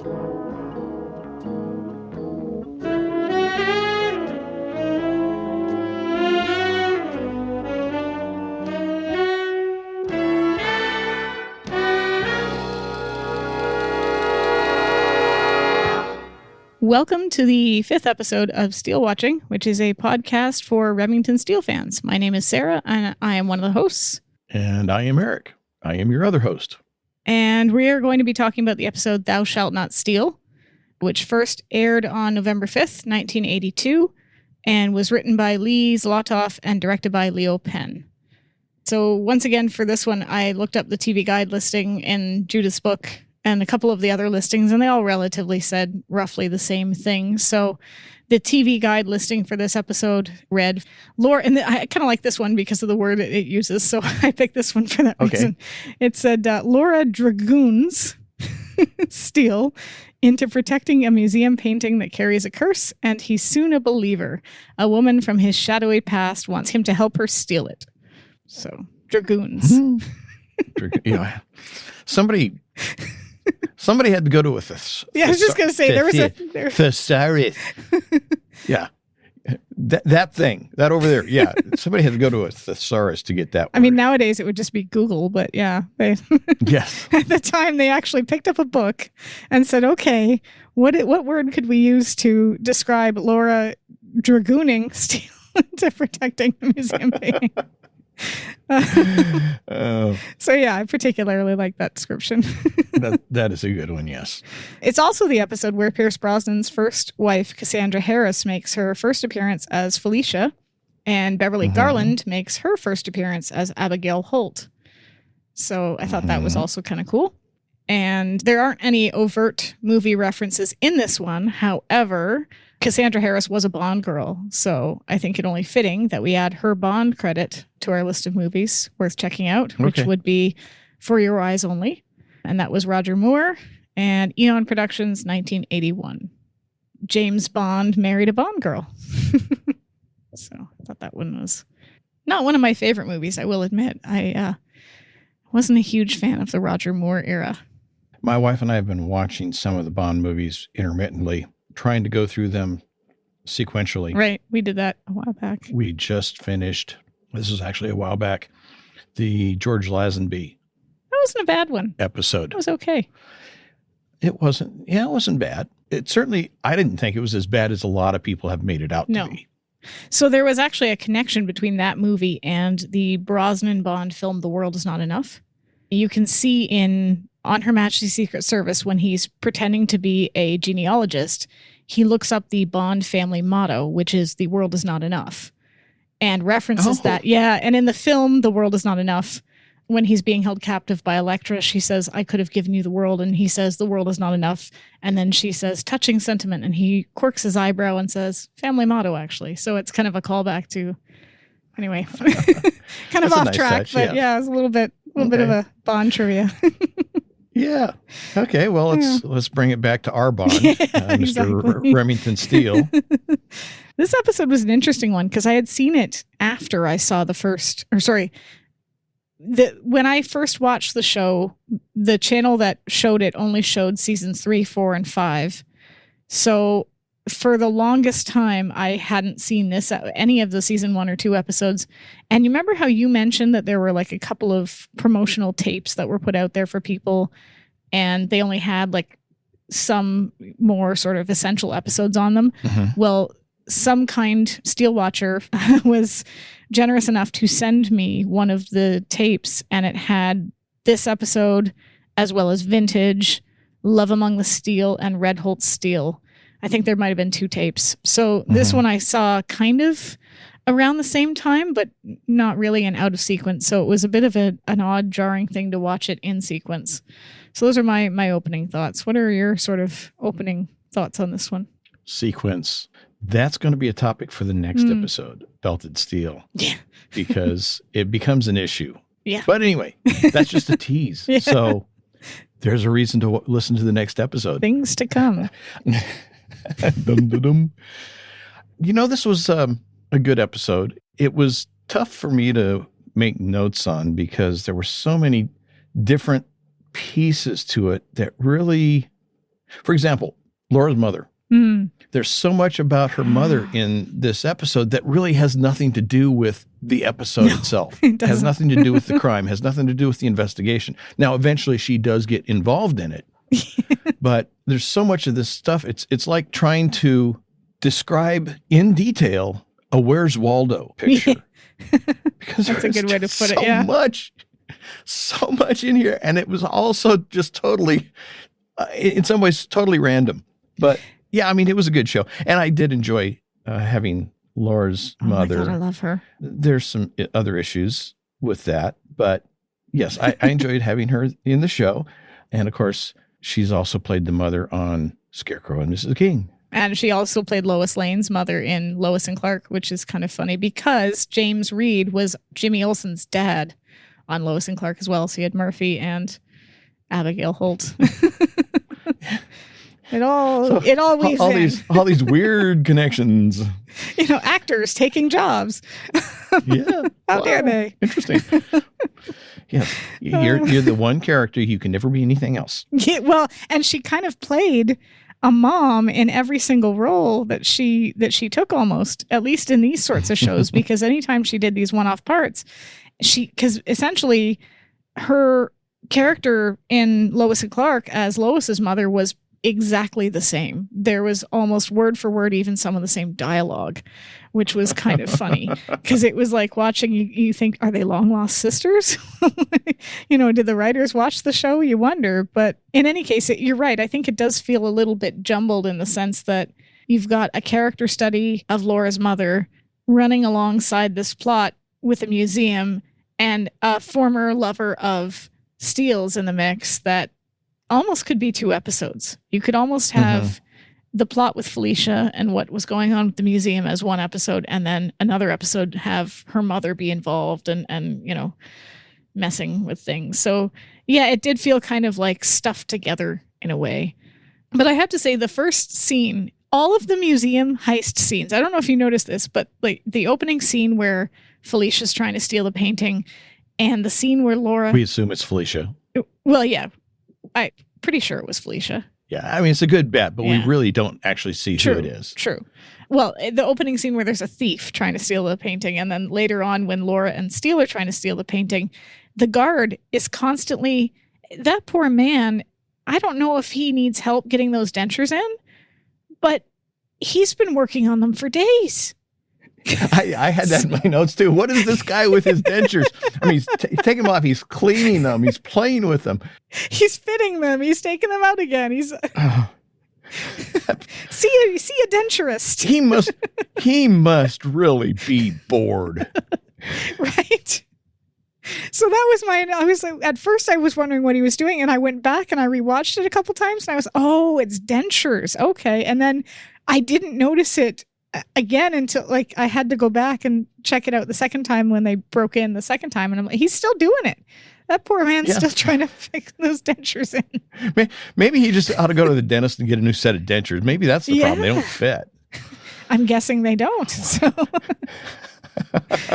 Welcome to the 5th episode of SteeleWatching, which is a podcast for Remington Steele fans. My name is Sara, and I am one of the hosts. And I am Eric. I am your other host. And we are going to be talking about the episode Thou Shalt Not Steal, which first aired on November 5th, 1982, and was written by Lee Zlotoff and directed by Leo Penn. So once again, for this one, I looked up the TV Guide listing in Judith's book and a couple of the other listings, and they all relatively said roughly the same thing. So the TV Guide listing for this episode read, Laura, and I kind of like this one because of the word it uses, so I picked this one for that reason. It said, Laura dragoons Steele into protecting a museum painting that carries a curse, and he's soon a believer. A woman from his shadowy past wants him to help her steal it. So, dragoons. Yeah. Somebody had to go to a thesaurus. Yeah, I was just going to say, there was a thesaurus. Yeah. That thing, that over there. Yeah. Somebody had to go to a thesaurus to get that word. I mean, nowadays it would just be Google, but yeah. Yes. At the time, they actually picked up a book and said, okay, what word could we use to describe Laura dragooning Steele to protecting the museum painting? So yeah, I particularly like that description. that is a good one, yes. It's also the episode where Pierce Brosnan's first wife, Cassandra Harris, makes her first appearance as Felicia, and Beverly Garland makes her first appearance as Abigail Holt. So I thought that was also kind of cool. And there aren't any overt movie references in this one. However, Cassandra Harris was a Bond girl, so I think it only fitting that we add her Bond credit to our list of movies worth checking out, which would be For Your Eyes Only. And that was Roger Moore and Eon Productions, 1981. James Bond married a Bond girl. So I thought that one was not one of my favorite movies, I will admit. I wasn't a huge fan of the Roger Moore era. My wife and I have been watching some of the Bond movies intermittently, trying to go through them sequentially. Right. We did that a while back. We just finished, this was actually a while back, the George Lazenby. That wasn't a bad one. Episode. It was okay. It wasn't bad. It certainly, I didn't think it was as bad as a lot of people have made it out to be. So there was actually a connection between that movie and the Brosnan Bond film, The World Is Not Enough. You can see in On Her Majesty's Secret Service, when he's pretending to be a genealogist, he looks up the Bond family motto, which is "The world is not enough," and references that. Yeah, and in the film, The World Is Not Enough, when he's being held captive by Elektra, she says, "I could have given you the world," and he says, "The world is not enough," and then she says, "Touching sentiment," and he quirks his eyebrow and says, "Family motto," actually. So it's kind of a callback to, anyway, kind of off track, but yeah, it's a little bit of a Bond trivia. Yeah. Okay. Well, let's bring it back to our Bond, Mr. Remington Steele. This episode was an interesting one because I had seen it after I saw when I first watched the show, the channel that showed it only showed seasons 3, 4, and 5. So for the longest time, I hadn't seen any of the season 1 or 2 episodes. And you remember how you mentioned that there were like a couple of promotional tapes that were put out there for people, and they only had like some more sort of essential episodes on them? Well, some kind Steele watcher was generous enough to send me one of the tapes, and it had this episode as well as Vintage, Love Among the Steel, and Red Holt Steel. I think there might have been 2 tapes. So this one I saw kind of around the same time, but not really in out of sequence. So it was a bit of an odd, jarring thing to watch it in sequence. So those are my opening thoughts. What are your sort of opening thoughts on this one? Sequence. That's going to be a topic for the next episode, Belted Steel. Yeah. Because it becomes an issue. Yeah. But anyway, that's just a tease. Yeah. So there's a reason to listen to the next episode. Things to come. Dum, dum, dum. You know, this was a good episode. It was tough for me to make notes on because there were so many different pieces to it that really, For example, Laura's mother. Mm. There's so much about her mother in this episode that really has nothing to do with the episode itself. It doesn't. Has nothing to do with the crime, has nothing to do with the investigation. Now, eventually she does get involved in it, but there's so much of this stuff. It's like trying to describe in detail a Where's Waldo picture. Because that's a good way to put it. So much in here. And it was also just totally, in some ways, totally random. But yeah, I mean, it was a good show. And I did enjoy having Laura's mother. My God, I love her. There's some other issues with that. But yes, I enjoyed having her in the show. And of course, she's also played the mother on Scarecrow and Mrs. King. And she also played Lois Lane's mother in Lois and Clark, which is kind of funny because James Reed was Jimmy Olsen's dad on Lois and Clark as well. So you had Murphy and Abigail Holt. It all weaves in. all these weird connections. Actors taking jobs. Yeah. How dare they? Interesting. Yeah. You're the one character you can never be anything else. Yeah, well, and she kind of played a mom in every single role that she took, almost, at least in these sorts of shows, because anytime she did these one-off parts, because essentially her character in Lois and Clark as Lois's mother was exactly the same. There was almost word for word even some of the same dialogue, which was kind of funny because it was like watching you think, are they long lost sisters? Did the writers watch the show? You wonder. But in any case, you're right. I think it does feel a little bit jumbled in the sense that you've got a character study of Laura's mother running alongside this plot with a museum and a former lover of Steele's in the mix that almost could be 2 episodes. You could almost have the plot with Felicia and what was going on with the museum as one episode, and then another episode have her mother be involved and messing with things. So yeah, it did feel kind of like stuffed together in a way. But I have to say, the first scene, all of the museum heist scenes, I don't know if you noticed this, but like the opening scene where Felicia's trying to steal the painting and the scene where Laura... We assume it's Felicia. Well, yeah. I'm pretty sure it was Felicia. Yeah, I mean, it's a good bet, but we really don't actually see who it is. True. Well, the opening scene where there's a thief trying to steal the painting, and then later on when Laura and Steele are trying to steal the painting, the guard is constantly... That poor man, I don't know if he needs help getting those dentures in, but he's been working on them for days. I had that in my notes too. What is this guy with his dentures? I mean, he's taking them off. He's cleaning them. He's playing with them. He's fitting them. He's taking them out again. He's see a denturist. He must really be bored, right? So that was I was like, at first I was wondering what he was doing, and I went back and I rewatched it a couple times, and I was, it's dentures, okay. And then I didn't notice it again until like I had to go back and check it out the second time when they broke in the second time, and I'm like, he's still doing it. That poor man's still trying to fix those dentures in. Maybe he just ought to go to the dentist and get a new set of dentures. Maybe that's the problem. They don't fit. I'm guessing they don't. So,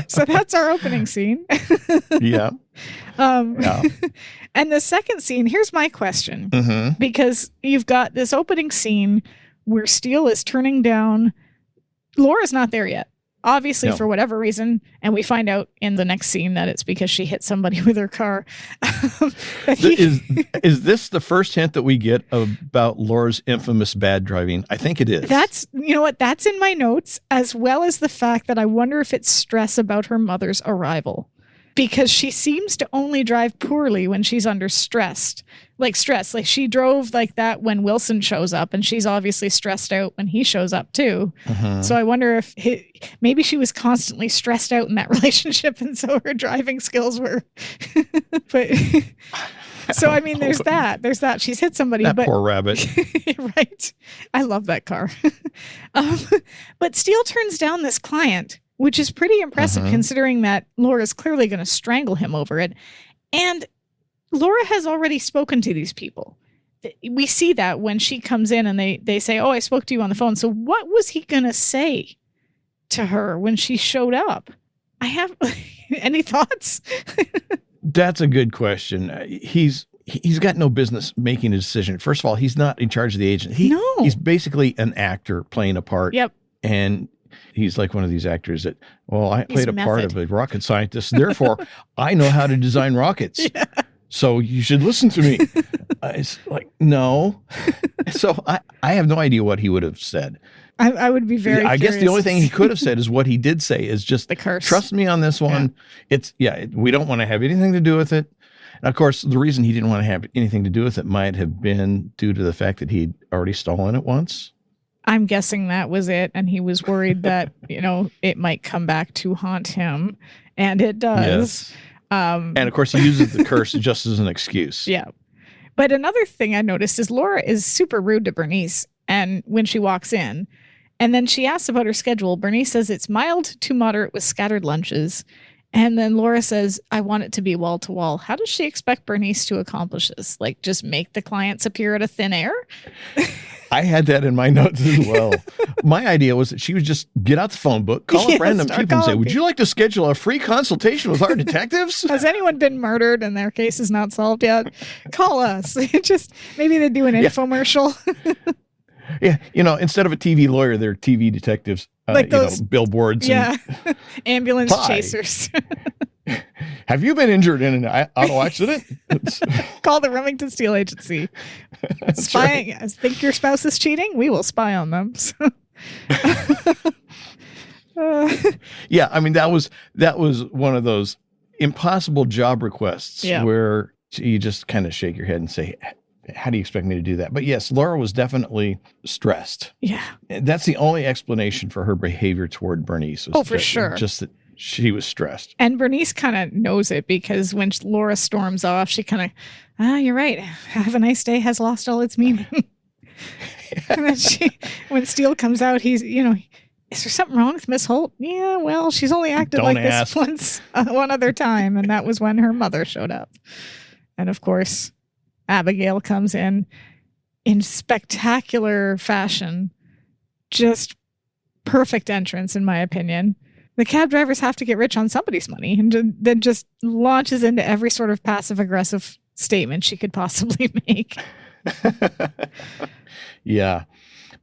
so that's our opening scene. Yeah. And the second scene, here's my question, because you've got this opening scene where Steele is turning down. Laura's not there yet, obviously, for whatever reason. And we find out in the next scene that it's because she hit somebody with her car. Is this the first hint that we get about Laura's infamous bad driving? I think it is. That's in my notes, as well as the fact that I wonder if it's stress about her mother's arrival. Because she seems to only drive poorly when she's under stress. Like she drove like that when Wilson shows up, and she's obviously stressed out when he shows up too. So I wonder if maybe she was constantly stressed out in that relationship, and so her driving skills were. But so I mean, there's that. She's hit somebody. That poor rabbit. Right. I love that car. But Steele turns down this client, which is pretty impressive considering that Laura's clearly going to strangle him over it. And Laura has already spoken to these people. We see that when she comes in and they say, I spoke to you on the phone. So what was he going to say to her when she showed up? I have any thoughts? That's a good question. He's he's got no business making a decision. First of all, he's not in charge of the agent. He's basically an actor playing a part. Yep. And he's like one of these actors that, well, I played a part of a rocket scientist. Therefore, I know how to design rockets. Yeah. So you should listen to me. It's like, no. So I have no idea what he would have said. I would be very I guess the only thing he could have said is what he did say is just the curse. Trust me on this one. Yeah. We don't want to have anything to do with it. And of course, the reason he didn't want to have anything to do with it might have been due to the fact that he'd already stolen it once. I'm guessing that was it. And he was worried that, it might come back to haunt him. And it does. Yes. And of course, he uses the curse just as an excuse. Yeah. But another thing I noticed is Laura is super rude to Bernice and when she walks in. And then she asks about her schedule. Bernice says it's mild to moderate with scattered lunches. And then Laura says, I want it to be wall to wall. How does she expect Bernice to accomplish this? Like, just make the clients appear out of thin air? I had that in my notes as well. My idea was that she would just get out the phone book, call up random people and say, would you like to schedule a free consultation with our detectives? Has anyone been murdered and their case is not solved yet? Call us. Just maybe they do an infomercial. Yeah. Instead of a TV lawyer, they're TV detectives, like those billboards. Yeah. And ambulance chasers. Have you been injured in an auto accident? Call the Remington Steele Agency. Spying. Right. Think your spouse is cheating? We will spy on them. Yeah. I mean, that was one of those impossible job requests where you just kind of shake your head and say, how do you expect me to do that? But yes, Laura was definitely stressed. Yeah. That's the only explanation for her behavior toward Bernice. For sure. Just that she was stressed. And Bernice kind of knows it because when Laura storms off, she kind of, you're right. Have a nice day has lost all its meaning. And then when Steele comes out, he's, is there something wrong with Miss Holt? Yeah, well, she's only acted this once, one other time. And that was when her mother showed up. And of course, Abigail comes in spectacular fashion. Just perfect entrance, in my opinion. The cab drivers have to get rich on somebody's money, and then just launches into every sort of passive-aggressive statement she could possibly make. Yeah.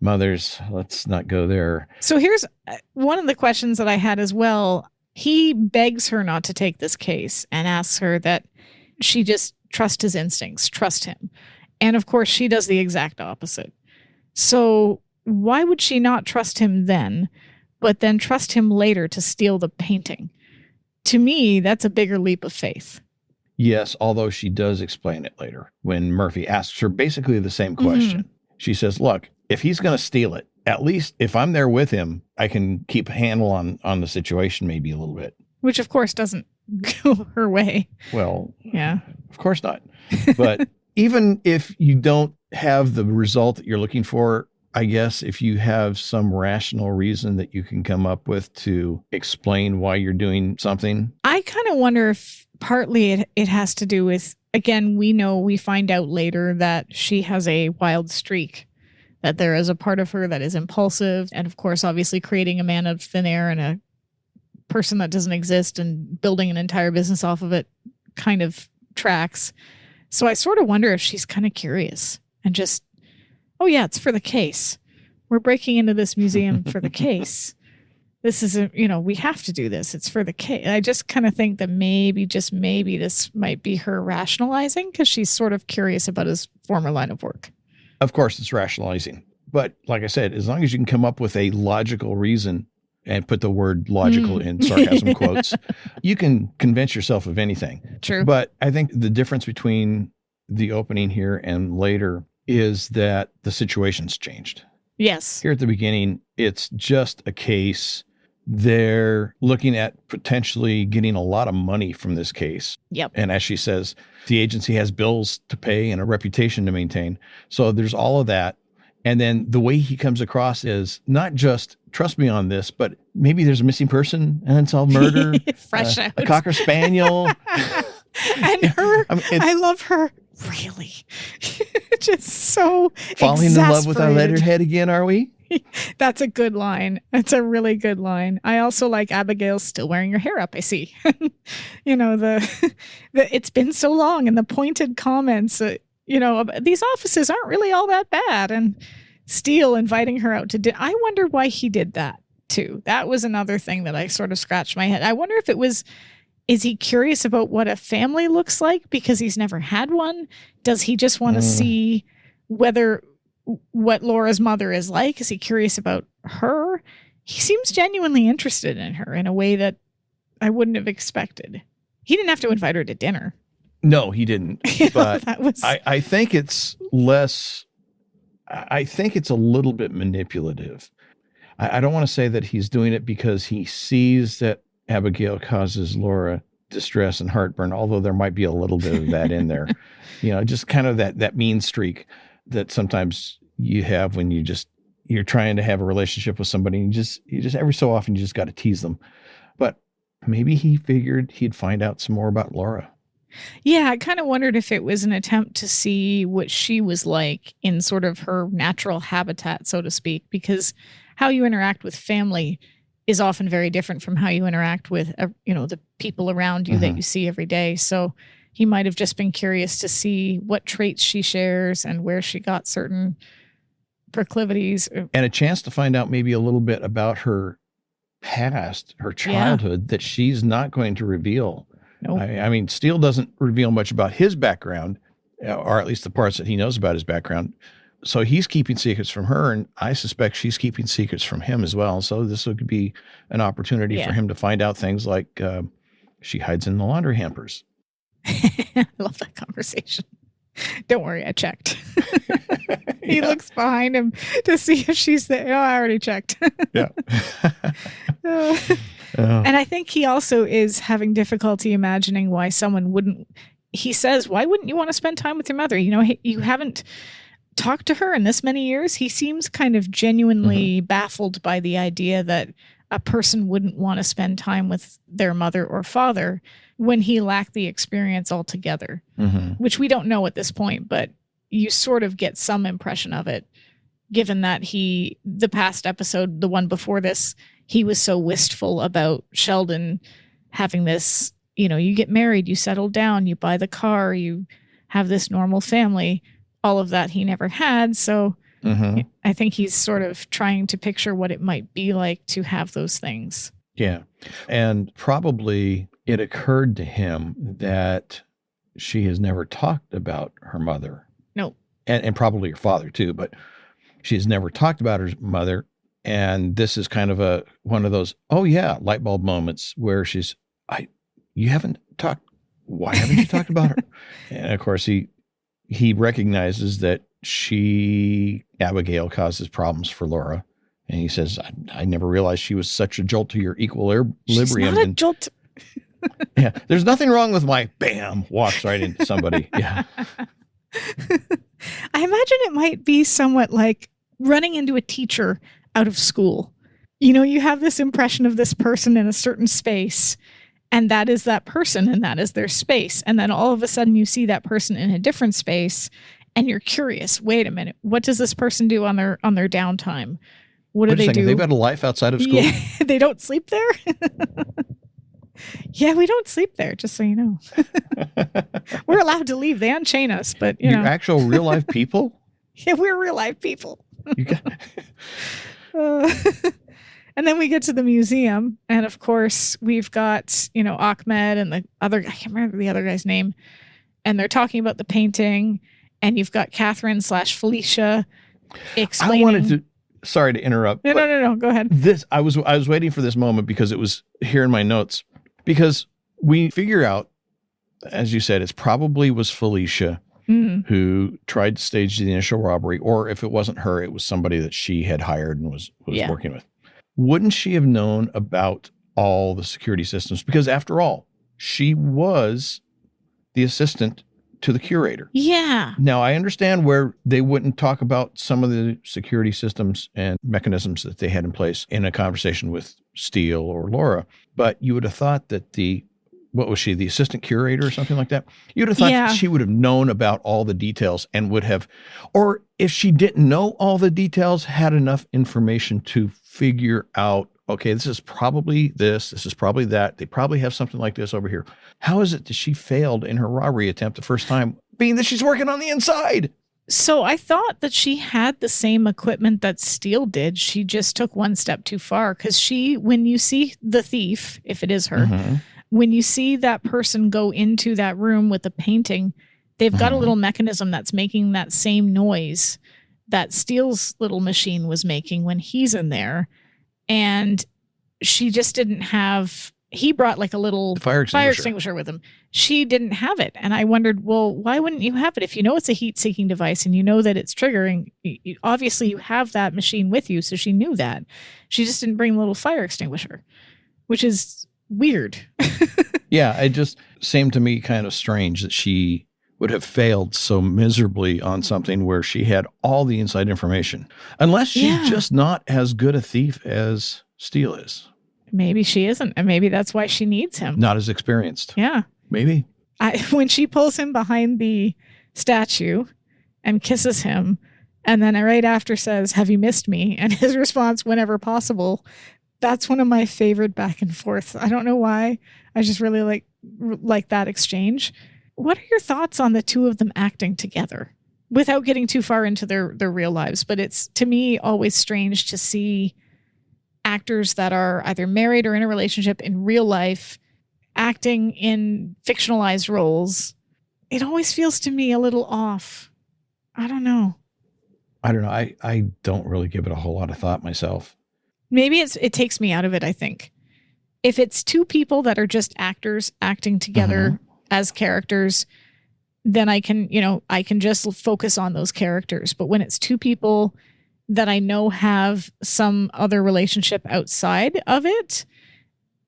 Mothers, let's not go there. So here's one of the questions that I had as well. He begs her not to take this case and asks her that she just trust his instincts, trust him. And of course, she does the exact opposite. So why would she not trust him then, but then trust him later to steal the painting? To me, that's a bigger leap of faith. Yes, although she does explain it later when Murphy asks her basically the same question. Mm-hmm. She says, look, if he's going to steal it, at least if I'm there with him, I can keep a handle on the situation maybe a little bit. Which, of course, doesn't go her way. Well, yeah, of course not. But even if you don't have the result that you're looking for, I guess if you have some rational reason that you can come up with to explain why you're doing something. I kind of wonder if partly it has to do with, again, we find out later that she has a wild streak, that there is a part of her that is impulsive. And of course, obviously creating a man out of thin air and a person that doesn't exist and building an entire business off of it kind of tracks. So I sort of wonder if she's kind of curious and just, oh yeah, it's for the case. We're breaking into this museum for the case. This is we have to do this. It's for the case. I just kind of think that maybe, just maybe, this might be her rationalizing because she's sort of curious about his former line of work. Of course, it's rationalizing. But like I said, as long as you can come up with a logical reason and put the word logical in sarcasm quotes, you can convince yourself of anything. True. But I think the difference between the opening here and later is that the situation's changed. Yes. Here at the beginning, it's just a case. They're looking at potentially getting a lot of money from this case. Yep. And as she says, the agency has bills to pay and a reputation to maintain. So there's all of that. And then the way he comes across is not just trust me on this, but maybe there's a missing person, an unsolved murder, fresh out, a Cocker Spaniel. And her, I love her. Really? Just so falling in love with our letterhead again, are we? That's a good line. That's a really good line. I also like Abigail's still wearing your hair up, I see. The it's been so long, and the pointed comments, these offices aren't really all that bad. And Steele inviting her out to dinner. I wonder why he did that too. That was another thing that I sort of scratched my head. I wonder if it was, is he curious about what a family looks like because he's never had one? Does he just want to see what Laura's mother is like? Is he curious about her? He seems genuinely interested in her in a way that I wouldn't have expected. He didn't have to invite her to dinner. No, he didn't. But that was... I think it's less... I think it's a little bit manipulative. I don't want to say that he's doing it because he sees that Abigail causes Laura distress and heartburn, although there might be a little bit of that in there. Just kind of that mean streak that sometimes you have when you're trying to have a relationship with somebody, and you just every so often you just got to tease them. But maybe he figured he'd find out some more about Laura. Yeah, I kind of wondered if it was an attempt to see what she was like in sort of her natural habitat, so to speak, because how you interact with family is often very different from how you interact with, the people around you that you see every day. So he might have just been curious to see what traits she shares and where she got certain proclivities. And a chance to find out maybe a little bit about her past, her childhood, that she's not going to reveal. Nope. I mean, Steele doesn't reveal much about his background, or at least the parts that he knows about his background. So he's keeping secrets from her, and I suspect she's keeping secrets from him as well. So this would be an opportunity for him to find out things like she hides in the laundry hampers. I love that conversation. Don't worry, I checked. He looks behind him to see if she's there. Oh, I already checked. Yeah. And I think he also is having difficulty imagining why someone wouldn't. He says, why wouldn't you want to spend time with your mother? You haven't talked to her in this many years. He seems kind of genuinely baffled by the idea that a person wouldn't want to spend time with their mother or father when he lacked the experience altogether, which we don't know at this point, but you sort of get some impression of it, given that the past episode, the one before this, he was so wistful about Sheldon having this, you get married, you settle down, you buy the car, you have this normal family, all of that he never had. So I think he's sort of trying to picture what it might be like to have those things. Yeah. And probably it occurred to him that she has never talked about her mother. No. And probably her father too, but she has never talked about her mother. And this is kind of one of those, light bulb moments where you haven't talked. Why haven't you talked about her? And of course he recognizes that Abigail causes problems for Laura. And he says, I never realized she was such a jolt to your equilibrium. She's not a jolt. Yeah. There's nothing wrong with my walks right into somebody. Yeah. I imagine it might be somewhat like running into a teacher out of school. You have this impression of this person in a certain space, and that is that person, and that is their space. And then all of a sudden you see that person in a different space, and you're curious, wait a minute, what does this person do on their downtime? What do they do? They've got a life outside of school? Yeah, they don't sleep there? Yeah, we don't sleep there, just so you know. We're allowed to leave. They unchain us, but You're actual real life people? Yeah, we're real life people. And then we get to the museum, and of course we've got, Ahmed and the other, I can't remember the other guy's name, and they're talking about the painting, and you've got Catherine / Felicia explaining. I wanted to, sorry to interrupt. No, go ahead. I was waiting for this moment because it was here in my notes, because we figure out, as you said, it probably was Felicia who tried to stage the initial robbery, or if it wasn't her, it was somebody that she had hired and was working with. Wouldn't she have known about all the security systems? Because after all, she was the assistant to the curator. Yeah. Now, I understand where they wouldn't talk about some of the security systems and mechanisms that they had in place in a conversation with Steele or Laura, but you would have thought that the what was she, the assistant curator or something like that? You'd have thought she would have known about all the details and would have, or if she didn't know all the details, had enough information to figure out, okay, this is probably this is probably that. They probably have something like this over here. How is it that she failed in her robbery attempt the first time, being that she's working on the inside? So I thought that she had the same equipment that Steele did. She just took one step too far, because when you see the thief, if it is her, when you see that person go into that room with the painting, they've got a little mechanism that's making that same noise that Steele's little machine was making when he's in there. And she just didn't have... He brought like a little fire extinguisher with him. She didn't have it. And I wondered, well, why wouldn't you have it? If you know it's a heat-seeking device and you know that it's triggering, obviously you have that machine with you. So she knew that. She just didn't bring a little fire extinguisher, which is weird. Yeah, it just seemed to me kind of strange that she would have failed so miserably on something where she had all the inside information. Unless she's just not as good a thief as Steele is. Maybe she isn't, and maybe that's why she needs him. Not as experienced. Yeah. Maybe. When she pulls him behind the statue and kisses him, and then right after says, "Have you missed me?" and his response, "Whenever possible," that's one of my favorite back and forth. I don't know why. I just really like that exchange. What are your thoughts on the two of them acting together? Without getting too far into their real lives, but it's, to me, always strange to see actors that are either married or in a relationship in real life acting in fictionalized roles. It always feels to me a little off. I don't know. I don't really give it a whole lot of thought myself. Maybe it takes me out of it, I think. If it's two people that are just actors acting together as characters, then I can just focus on those characters. But when it's two people that I know have some other relationship outside of it,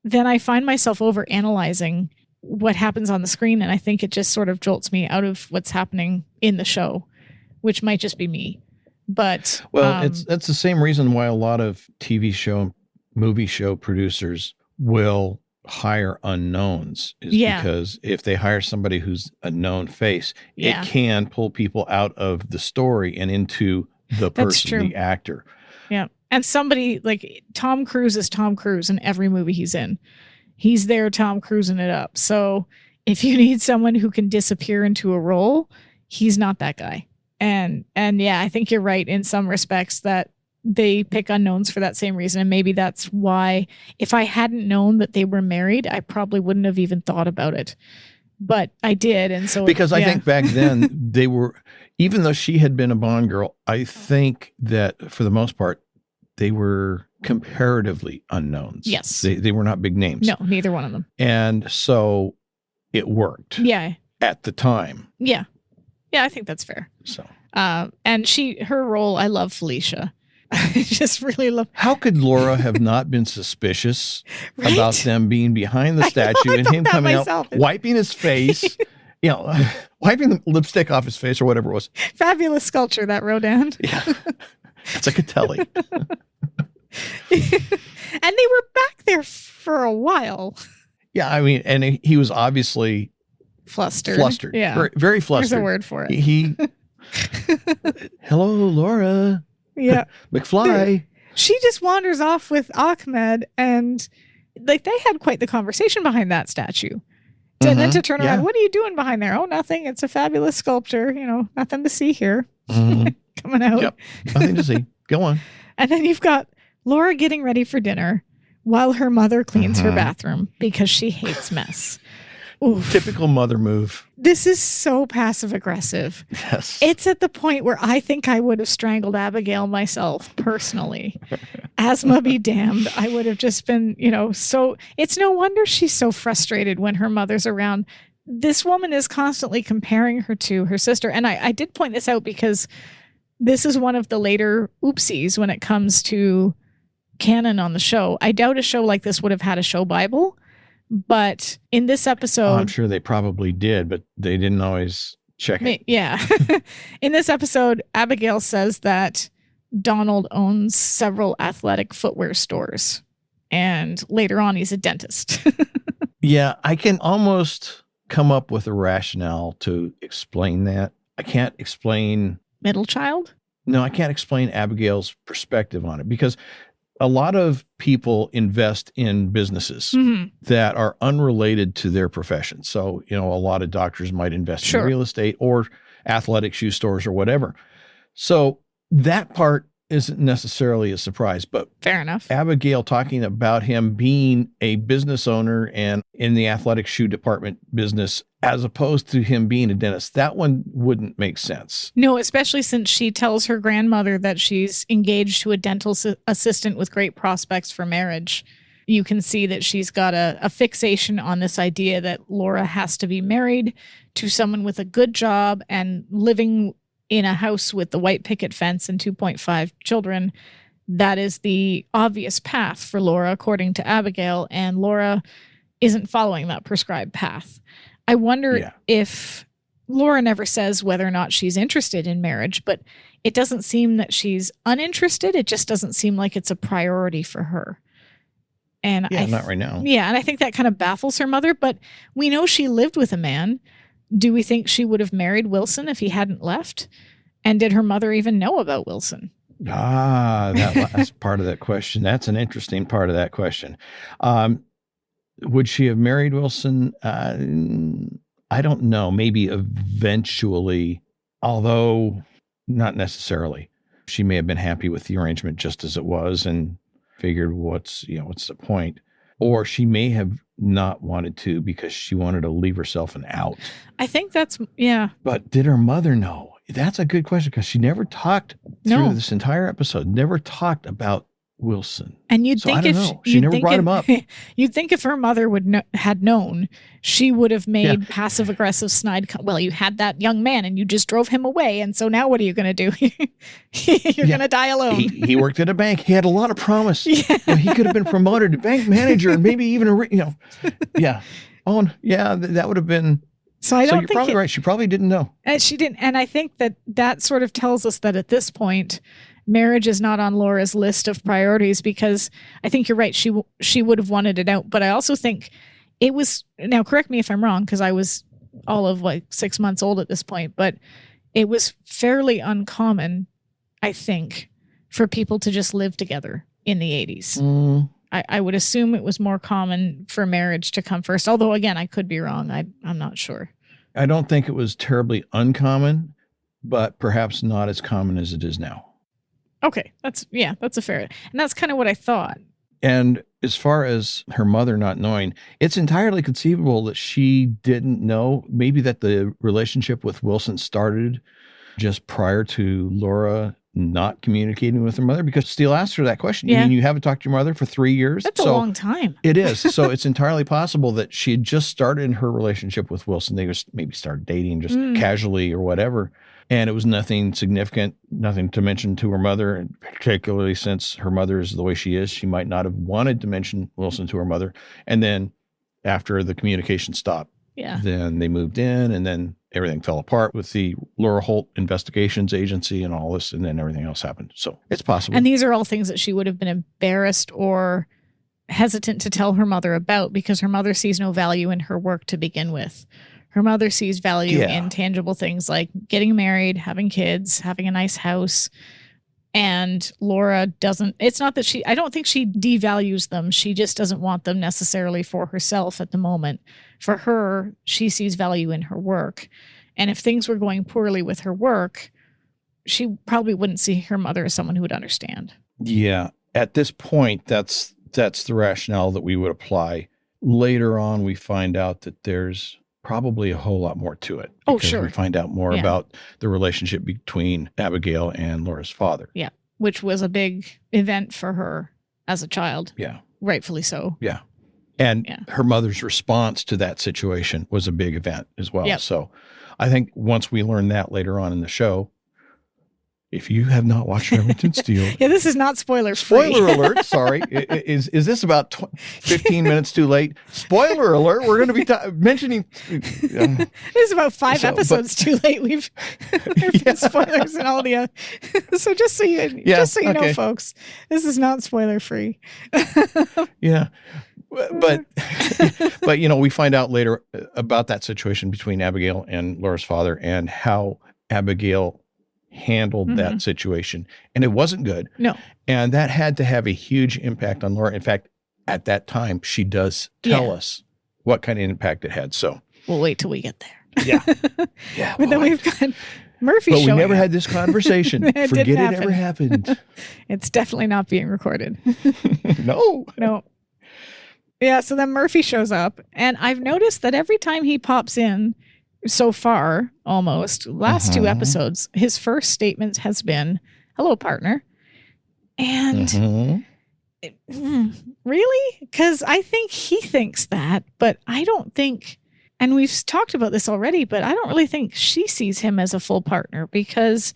then I find myself over-analyzing what happens on the screen, and I think it just sort of jolts me out of what's happening in the show, which might just be me. But that's the same reason why a lot of TV show, movie show producers will hire unknowns, because if they hire somebody who's a known face, it can pull people out of the story and into the person, the actor. Yeah. And somebody like Tom Cruise is Tom Cruise in every movie he's in. He's there, Tom Cruising it up. So if you need someone who can disappear into a role, he's not that guy. And yeah, I think you're right in some respects that they pick unknowns for that same reason. And maybe that's why, if I hadn't known that they were married, I probably wouldn't have even thought about it. But I did. And so, because I think back then they were, even though she had been a Bond girl, I think that for the most part, they were comparatively unknowns. Yes. They were not big names. No, neither one of them. And so it worked. Yeah. At the time. Yeah. Yeah, I think that's fair. So, and her role, I love Felicia. I just really love. How could Laura have not been suspicious about them being behind the statue and him coming out, wiping his face, wiping the lipstick off his face or whatever it was? Fabulous sculpture, that Rodin. Yeah. It's like a telly. And they were back there for a while. Yeah, I mean, and he was obviously flustered. Yeah. Very, very flustered. There's a word for it. Hello, Laura. Yeah. McFly. She just wanders off with Ahmed, and they had quite the conversation behind that statue. And then to turn around, what are you doing behind there? Oh, nothing. It's a fabulous sculpture. Nothing to see here. Coming out. Yep. Nothing to see. Go on. And then you've got Laura getting ready for dinner while her mother cleans her bathroom because she hates mess. Oof. Typical mother move. This is so passive aggressive. Yes. It's at the point where I think I would have strangled Abigail myself personally. Asthma be damned. I would have just been, so it's no wonder she's so frustrated when her mother's around. This woman is constantly comparing her to her sister. And I did point this out because this is one of the later oopsies when it comes to canon on the show. I doubt a show like this would have had a show Bible. But in this episode... I'm sure they probably did, but they didn't always check it. Yeah. In this episode, Abigail says that Donald owns several athletic footwear stores. And later on, he's a dentist. Yeah, I can almost come up with a rationale to explain that. I can't explain. Middle child? No, I can't explain Abigail's perspective on it because a lot of people invest in businesses that are unrelated to their profession. So, a lot of doctors might invest in real estate or athletic shoe stores or whatever. So that part isn't necessarily a surprise, but fair enough. Abigail talking about him being a business owner and in the athletic shoe department business, as opposed to him being a dentist, that one wouldn't make sense. No, especially since she tells her grandmother that she's engaged to a dental assistant with great prospects for marriage. You can see that she's got a fixation on this idea that Laura has to be married to someone with a good job and living in a house with the white picket fence and 2.5 children. That is the obvious path for Laura, according to Abigail, and Laura isn't following that prescribed path. I wonder if Laura never says whether or not she's interested in marriage, but it doesn't seem that she's uninterested. It just doesn't seem like it's a priority for her. And not right now. Yeah, and I think that kind of baffles her mother, but we know she lived with a man. Do we think she would have married Wilson if he hadn't left? And did her mother even know about Wilson? That last part of that question. That's an interesting part of that question. Would she have married Wilson? I don't know. Maybe eventually, although not necessarily. She may have been happy with the arrangement just as it was and figured what's the point? Or she may have not wanted to because she wanted to leave herself an out. I think that's, But did her mother know? That's a good question because she never talked through this entire episode, never talked about Wilson. And you'd think she never brought him up. You'd think if her mother had known, she would have made passive aggressive snide. Well, you had that young man and you just drove him away. And so now what are you going to do? You're going to die alone. He worked at a bank. He had a lot of promise. He could have been promoted to bank manager and maybe even that would have been. So you're probably right. She probably didn't know. And she didn't. And I think that sort of tells us that at this point, marriage is not on Laura's list of priorities because I think you're right. She would have wanted it out. But I also think it was, now correct me if I'm wrong, because I was all of 6 months old at this point, but it was fairly uncommon, I think, for people to just live together in the 80s. I would assume it was more common for marriage to come first. Although, again, I could be wrong. I'm not sure. I don't think it was terribly uncommon, but perhaps not as common as it is now. Okay. That's a fair. And that's kind of what I thought. And as far as her mother not knowing, it's entirely conceivable that she didn't know, maybe that the relationship with Wilson started just prior to Laura not communicating with her mother, because Steele asked her that question. You mean you haven't talked to your mother for 3 years? That's a long time. It is. So it's entirely possible that she had just started her relationship with Wilson. They just maybe started dating just casually or whatever. And it was nothing significant, nothing to mention to her mother. And particularly since her mother is the way she is, she might not have wanted to mention Wilson to her mother. And then after the communication stopped, then they moved in, and then everything fell apart with the Laura Holt Investigations Agency and all this, and then everything else happened. So it's possible. And these are all things that she would have been embarrassed or hesitant to tell her mother about because her mother sees no value in her work to begin with. Her mother sees value in tangible things like getting married, having kids, having a nice house. And Laura doesn't, it's not that I don't think she devalues them. She just doesn't want them necessarily for herself at the moment. For her, she sees value in her work. And if things were going poorly with her work, she probably wouldn't see her mother as someone who would understand. Yeah. At this point, that's the rationale that we would apply. Later on, we find out that there's probably a whole lot more to it. Oh, sure. We find out more about the relationship between Abigail and Laura's father. Yeah. Which was a big event for her as a child. Yeah. Rightfully so. Yeah. And her mother's response to that situation was a big event as well. Yep. So I think once we learn that later on in the show, if you have not watched Remington Steele. This is not spoiler Spoiler alert. Sorry. Is this about 15 minutes too late? Spoiler alert. We're going to be mentioning. This is about 5 episodes too late. There've been spoilers and all the. So just so you know, folks, this is not spoiler free. Yeah. But we find out later about that situation between Abigail and Laura's father and how Abigail handled that situation. And it wasn't good. No. And that had to have a huge impact on Laura. In fact, at that time, she does tell us what kind of impact it had. So we'll wait till we get there. Yeah. But then we've got Murphy showing up. But we never had had this conversation. Forget it ever happened. It's definitely not being recorded. No. Yeah, so then Murphy shows up, and I've noticed that every time he pops in so far, almost, last two episodes, his first statement has been, "Hello, partner." And really? Because I think he thinks that, but I don't think, and we've talked about this already, but I don't really think she sees him as a full partner because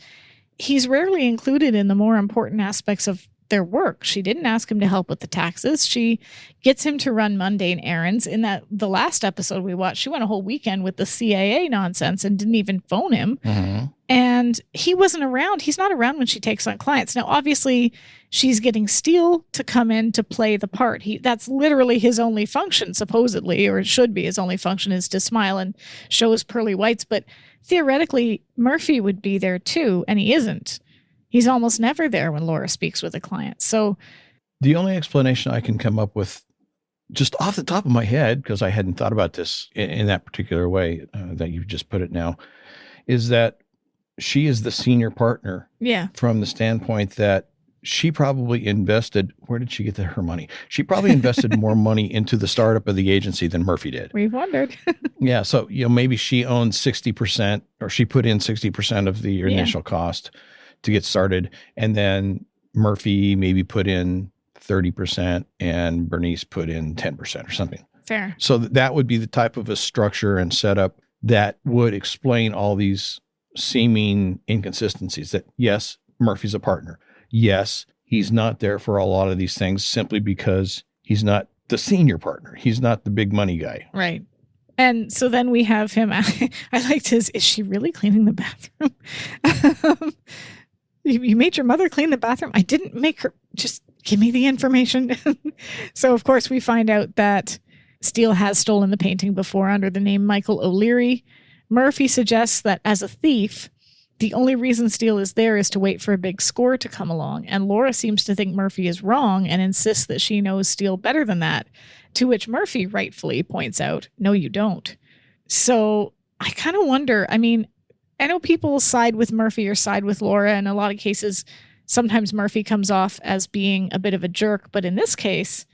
he's rarely included in the more important aspects of their work. She didn't ask him to help with the taxes. She gets him to run mundane errands. In the last episode we watched, she went a whole weekend with the CAA nonsense and didn't even phone him. And he wasn't around. He's not around when she takes on clients. Now, obviously, she's getting Steele to come in to play the part. That's literally his only function, supposedly, or it should be his only function, is to smile and show his pearly whites. But theoretically, Murphy would be there too, and he isn't. He's almost never there when Laura speaks with a client. So the only explanation I can come up with just off the top of my head, because I hadn't thought about this in that particular way that you just put it now, is that she is the senior partner from the standpoint that she probably invested, where did she get her money? She probably invested more money into the startup of the agency than Murphy did. We've wondered. Yeah. So, maybe she owned 60% or she put in 60% of the initial cost to get started. And then Murphy maybe put in 30% and Bernice put in 10% or something. Fair. So that would be the type of a structure and setup that would explain all these seeming inconsistencies that, yes, Murphy's a partner. Yes, he's not there for a lot of these things simply because he's not the senior partner. He's not the big money guy. Right. And so then we have him. I liked his, is she really cleaning the bathroom? You made your mother clean the bathroom? I didn't make her. Just give me the information. So, of course, we find out that Steele has stolen the painting before under the name Michael O'Leary. Murphy suggests that as a thief, the only reason Steele is there is to wait for a big score to come along. And Laura seems to think Murphy is wrong and insists that she knows Steele better than that, to which Murphy rightfully points out, no, you don't. So I kind of wonder, I know people side with Murphy or side with Laura. In a lot of cases, sometimes Murphy comes off as being a bit of a jerk. But in this case,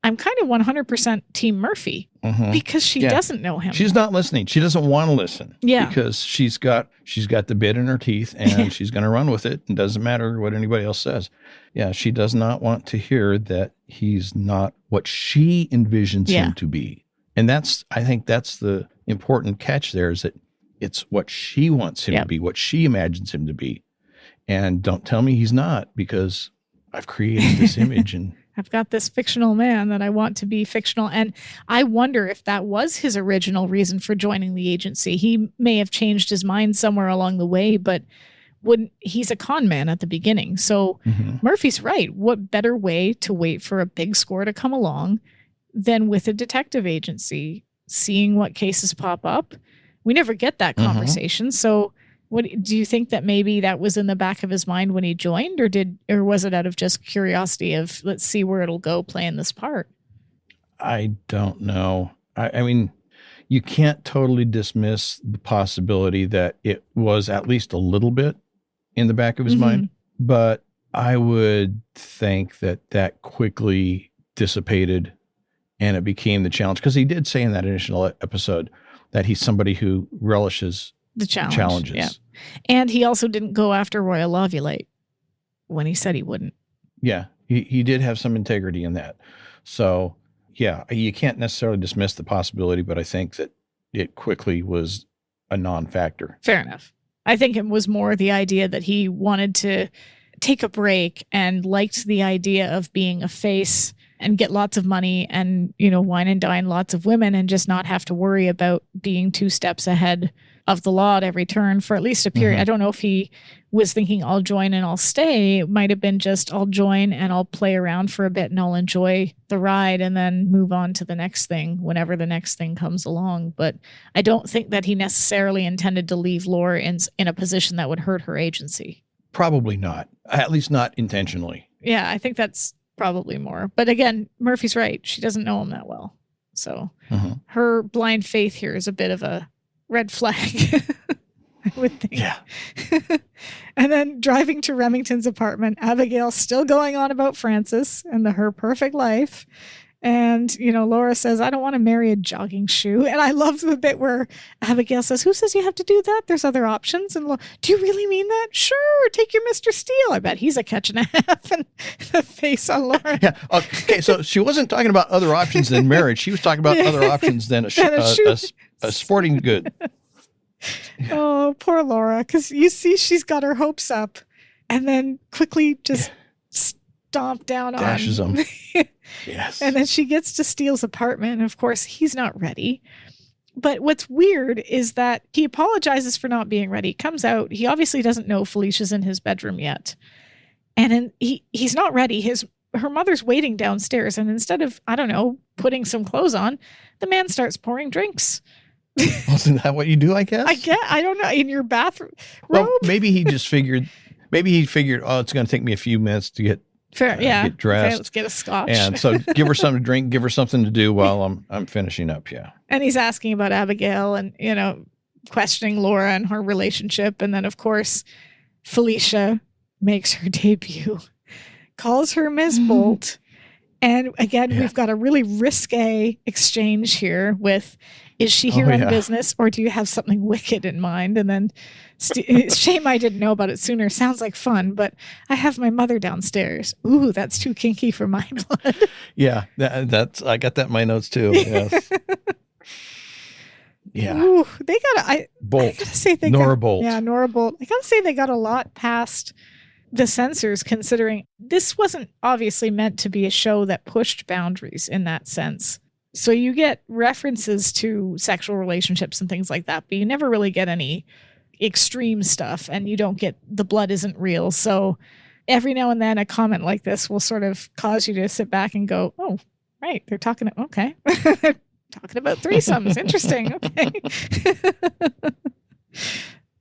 I'm kind of 100% Team Murphy because she doesn't know him. She's not listening. She doesn't want to listen. Yeah. Because she's got the bit in her teeth and she's going to run with it. It doesn't matter what anybody else says. Yeah. She does not want to hear that he's not what she envisions him to be. And I think that's the important catch there, is that it's what she wants him to be, what she imagines him to be. And don't tell me he's not, because I've created this image and I've got this fictional man that I want to be fictional. And I wonder if that was his original reason for joining the agency. He may have changed his mind somewhere along the way, but he's a con man at the beginning. So Murphy's right. What better way to wait for a big score to come along than with a detective agency, seeing what cases pop up? We never get that conversation. So what do you think, that maybe that was in the back of his mind when he joined, or was it out of just curiosity of, let's see where it'll go playing this part? I don't know. I mean, you can't totally dismiss the possibility that it was at least a little bit in the back of his mind, but I would think that quickly dissipated and it became the challenge, because he did say in that initial episode that he's somebody who relishes the challenges. Yeah. And he also didn't go after Royal Lovulite when he said he wouldn't. Yeah. He did have some integrity in that. So, yeah, you can't necessarily dismiss the possibility, but I think that it quickly was a non-factor. Fair enough. I think it was more the idea that he wanted to take a break and liked the idea of being a face and get lots of money and, wine and dine lots of women and just not have to worry about being two steps ahead of the law at every turn for at least a period. I don't know if he was thinking I'll join and I'll stay. It might have been just I'll join and I'll play around for a bit and I'll enjoy the ride and then move on to the next thing whenever the next thing comes along. But I don't think that he necessarily intended to leave Laura in a position that would hurt her agency. Probably not. At least not intentionally. Yeah, I think that's probably more. But again, Murphy's right. She doesn't know him that well. So her blind faith here is a bit of a red flag, I would think. Yeah. And then driving to Remington's apartment, Abigail's still going on about Frances and her perfect life. And, Laura says, I don't want to marry a jogging shoe. And I love the bit where Abigail says, who says you have to do that? There's other options. And do you really mean that? Sure. Take your Mr. Steele. I bet he's a catch and a half. And the face on Laura. Yeah. Okay. So she wasn't talking about other options than marriage. She was talking about other options than a sporting good. Yeah. Oh, poor Laura. Because you see she's got her hopes up and then quickly just stomp down Dashes on. Dashes them. Yes. And then she gets to Steele's apartment. And of course, he's not ready. But what's weird is that he apologizes for not being ready. Comes out. He obviously doesn't know Felicia's in his bedroom yet. And he's not ready. Her mother's waiting downstairs. And instead of, I don't know, putting some clothes on, the man starts pouring drinks. Wasn't that what you do, I guess? I don't know. In your bathroom well, robe? Maybe he figured, oh, it's going to take me a few minutes to get get dressed. Okay, let's get a scotch. And so give her something to drink, give her something to do while I'm finishing up. Yeah. And he's asking about Abigail and, questioning Laura and her relationship. And then, of course, Felicia makes her debut, calls her Miss Bolt. And again, we've got a really risque exchange here with, is she here on business or do you have something wicked in mind? And then shame I didn't know about it sooner. Sounds like fun, but I have my mother downstairs. Ooh, that's too kinky for my blood. Yeah, that's I got that in my notes too. Yes. Yeah. Ooh, they got Bolt. I gotta say Nora Bolt. Yeah, Nora Bolt. I gotta say they got a lot past the censors, considering this wasn't obviously meant to be a show that pushed boundaries in that sense. So you get references to sexual relationships and things like that, but you never really get any extreme stuff, and you don't get the blood isn't real. So every now and then a comment like this will sort of cause you to sit back and go, oh, right, they're talking, okay. Talking about threesomes. Interesting. Okay.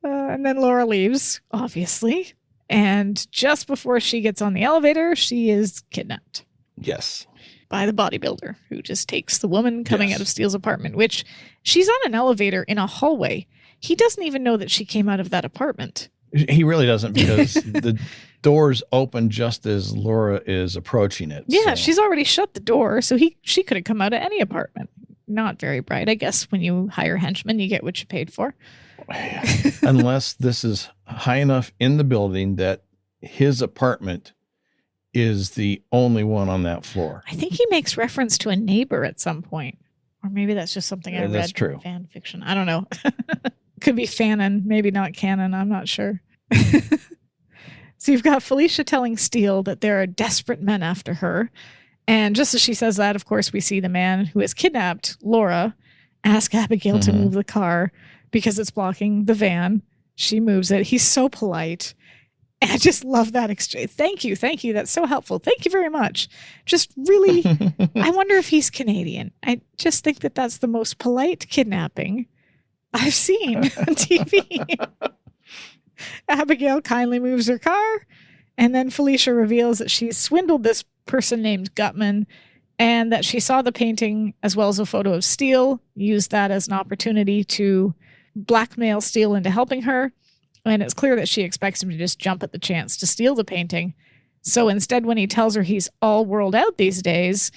And then Laura leaves, obviously. And just before she gets on the elevator, she is kidnapped. Yes. By the bodybuilder who just takes the woman coming out of Steele's apartment, which she's on an elevator in a hallway. He doesn't even know that she came out of that apartment. He really doesn't, because the doors open just as Laura is approaching it. Yeah, she's already shut the door, so she could have come out of any apartment. Not very bright. I guess when you hire henchmen, you get what you paid for. Unless this is high enough in the building that his apartment is the only one on that floor. I think he makes reference to a neighbor at some point. Or maybe that's just something I read that's true. in fan fiction. I don't know. Could be fanon, maybe not canon. I'm not sure. So you've got Felicia telling Steele that there are desperate men after her. And just as she says that, of course, we see the man who has kidnapped Laura ask Abigail to move the car because it's blocking the van. She moves it. He's so polite. And I just love that exchange. Thank you. Thank you. That's so helpful. Thank you very much. Just really, I wonder if he's Canadian. I just think that that's the most polite kidnapping I've seen on TV. Abigail kindly moves her car. And then Felicia reveals that she's swindled this person named Gutman and that she saw the painting as well as a photo of Steele, used that as an opportunity to blackmail Steele into helping her. And it's clear that she expects him to just jump at the chance to steal the painting. So instead, when he tells her he's all world out these days,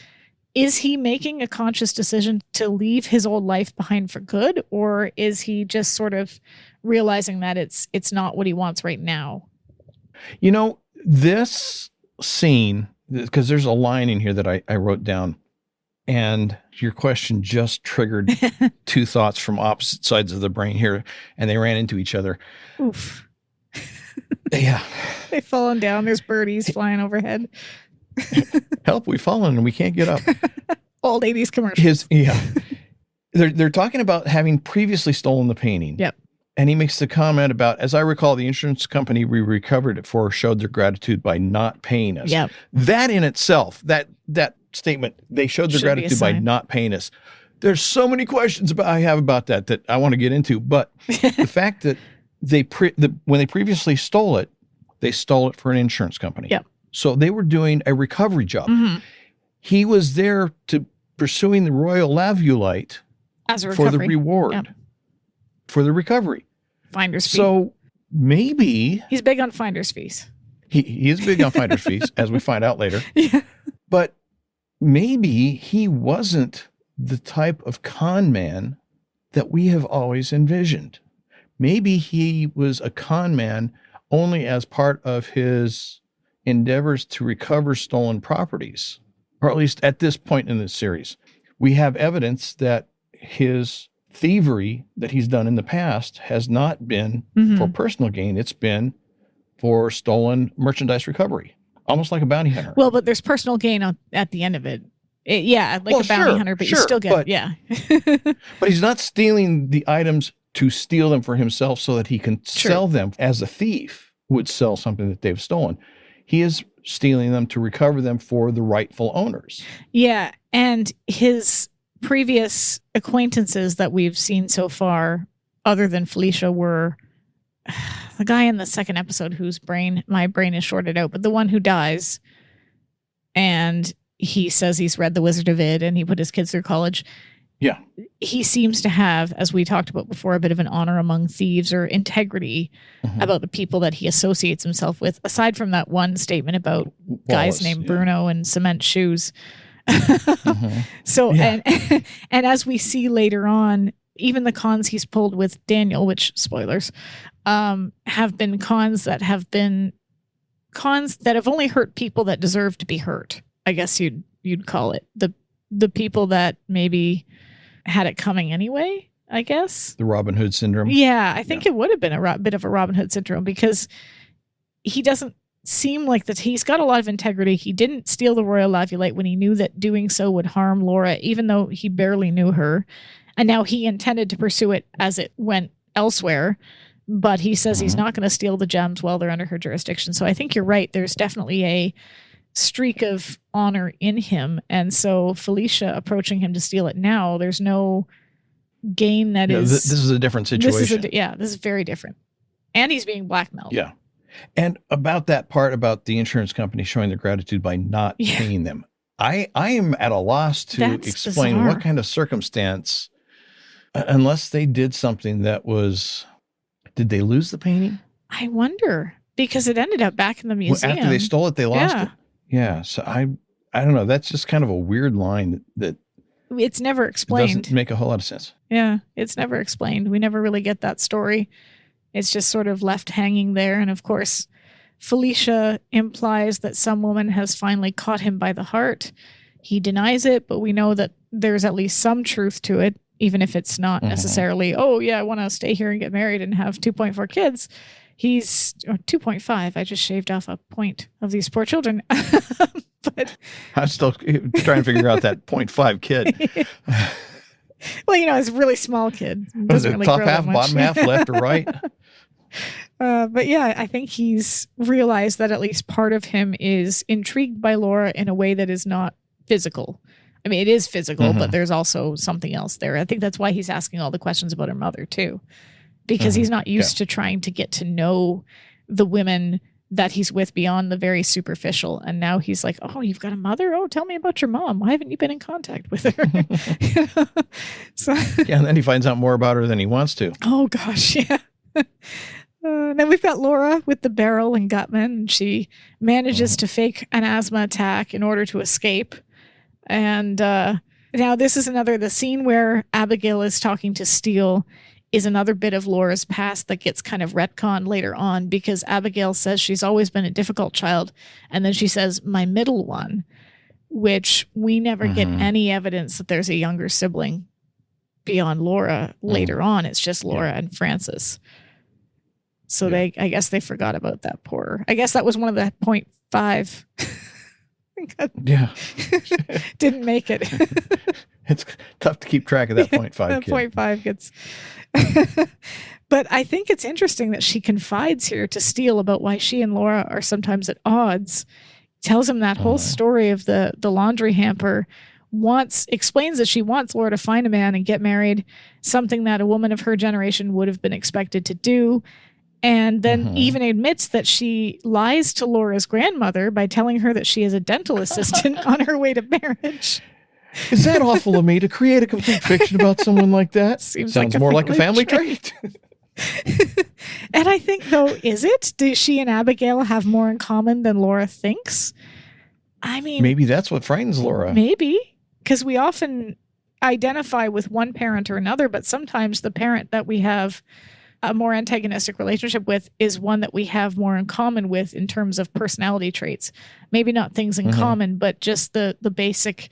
is he making a conscious decision to leave his old life behind for good? Or is he just sort of realizing that it's not what he wants right now? You know, this scene, because there's a line in here that I wrote down, and your question just triggered two thoughts from opposite sides of the brain here, and they ran into each other. Oof. Yeah. They've fallen down. There's birdies flying overhead. Help, we've fallen and we can't get up. Old 80s commercials. They're talking about having previously stolen the painting. Yep. And he makes the comment about, as I recall, the insurance company we recovered it for showed their gratitude by not paying us. Yep. That in itself, that statement, they showed their gratitude by not paying us. There's so many questions I have about that I want to get into. But the fact that when they previously stole it, they stole it for an insurance company. Yep. So they were doing a recovery job. Mm-hmm. He was there to pursuing the Royal Laviolite as a recovery. for the reward, for the recovery. Finder's fee. So maybe he's big on finder's fees. He is big on finder's fees, as we find out later. Yeah. But maybe he wasn't the type of con man that we have always envisioned. Maybe he was a con man only as part of his endeavors to recover stolen properties, or at least at this point in the series. We have evidence that his thievery that he's done in the past has not been for personal gain. It's been for stolen merchandise recovery, almost like a bounty hunter. Well, but there's personal gain at the end of it. A bounty hunter, but you still get But he's not stealing the items to steal them for himself so that he can sell them as a thief would sell something that they've stolen. He is stealing them to recover them for the rightful owners. Yeah, and his previous acquaintances that we've seen so far, other than Felicia, were the guy in the second episode whose my brain is shorted out, but the one who dies, and he says he's read The Wizard of Id and he put his kids through college. Yeah. He seems to have, as we talked about before, a bit of an honor among thieves or integrity about the people that he associates himself with, aside from that one statement about guys named Bruno and cement shoes. So, and as we see later on, even the cons he's pulled with Daniel, which spoilers, have been cons that have only hurt people that deserve to be hurt. I guess you'd call it the people that maybe had it coming anyway, I guess. The Robin Hood syndrome. Yeah, I think it would have been a bit of a Robin Hood syndrome, because he doesn't seem like that. He's got a lot of integrity. He didn't steal the Royal Laviolite when he knew that doing so would harm Laura, even though he barely knew her. And now he intended to pursue it as it went elsewhere. But he says he's not going to steal the gems while they're under her jurisdiction. So I think you're right. There's definitely a streak of honor in him. And so Felicia approaching him to steal it now, there's no gain that is... This is a different situation. This is very different. And he's being blackmailed. Yeah. And about that part about the insurance company showing their gratitude by not paying them, I am at a loss to explain bizarre. What kind of circumstance, unless they did something that was... Did they lose the painting? I wonder, because it ended up back in the museum. After they stole it, they lost it? Yeah. So I don't know. That's just kind of a weird line that it's never explained. Doesn't make a whole lot of sense. Yeah. It's never explained. We never really get that story. It's just sort of left hanging there. And of course, Felicia implies that some woman has finally caught him by the heart. He denies it, but we know that there's at least some truth to it, even if it's not necessarily, I want to stay here and get married and have 2.4 kids. He's 2.5. I just shaved off a point of these poor children. But I'm still trying to figure out that 0.5 kid. Well, it's a really small kid. Was it really top half, bottom half, left or right? But yeah, I think he's realized that at least part of him is intrigued by Laura in a way that is not physical. I mean, it is physical, but there's also something else there. I think that's why he's asking all the questions about her mother too, because he's not used to trying to get to know the women that he's with beyond the very superficial. And now he's like, oh, you've got a mother? Oh, tell me about your mom. Why haven't you been in contact with her? So and then he finds out more about her than he wants to. Oh gosh. Yeah. Then we've got Laura with the barrel and Gutman, and she manages to fake an asthma attack in order to escape. And now this is the scene where Abigail is talking to Steele is another bit of Laura's past that gets kind of retconned later on, because Abigail says she's always been a difficult child. And then she says, my middle one, which we never get any evidence that there's a younger sibling beyond Laura later on. It's just Laura and Francis. So I guess they forgot about that poor. I guess that was one of the 0.5. Yeah. Didn't make it. It's tough to keep track of that 0.5 kid. 0.5 gets. But I think it's interesting that she confides here to Steele about why she and Laura are sometimes at odds. Tells him that whole story of the laundry hamper. Explains that she wants Laura to find a man and get married, something that a woman of her generation would have been expected to do. And then even admits that she lies to Laura's grandmother by telling her that she is a dental assistant on her way to marriage. Is that awful of me to create a complete fiction about someone like that? Sounds more like a family trait. And I think, though, is it? Do she and Abigail have more in common than Laura thinks? I mean, maybe that's what frightens Laura. Maybe, because we often identify with one parent or another, but sometimes the parent that we have a more antagonistic relationship with is one that we have more in common with in terms of personality traits. Maybe not things in common, but just the basic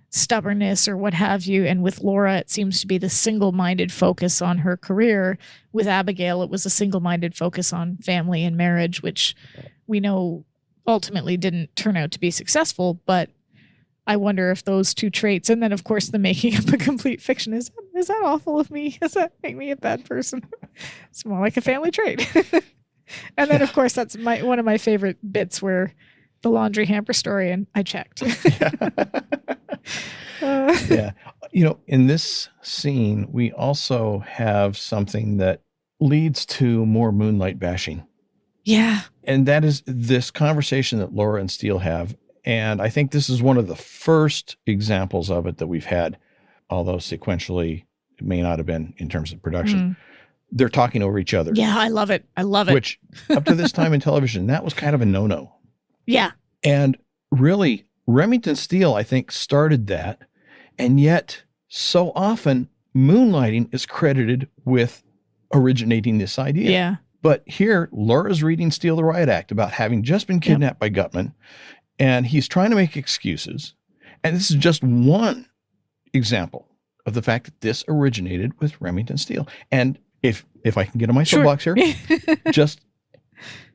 stubbornness or what have you. And with Laura, it seems to be the single-minded focus on her career. With Abigail, it was a single-minded focus on family and marriage, which we know ultimately didn't turn out to be successful. But I wonder if those two traits, and then of course the making up a complete fiction, is that awful of me? Does that make me a bad person? It's more like a family trait. And then of course that's one of my favorite bits where the laundry hamper story, and I checked. Yeah. In this scene, we also have something that leads to more moonlight bashing. Yeah. And that is this conversation that Laura and Steele have. And I think this is one of the first examples of it that we've had, although sequentially it may not have been in terms of production. They're talking over each other. Yeah, I love it. Which, up to this time in television, that was kind of a no-no. Yeah. And really, Remington Steele, I think, started that. And yet, so often, moonlighting is credited with originating this idea. Yeah. But here, Laura's reading Steele the Riot Act about having just been kidnapped by Gutman. And he's trying to make excuses. And this is just one example of the fact that this originated with Remington Steele. And if I can get on my soapbox here, just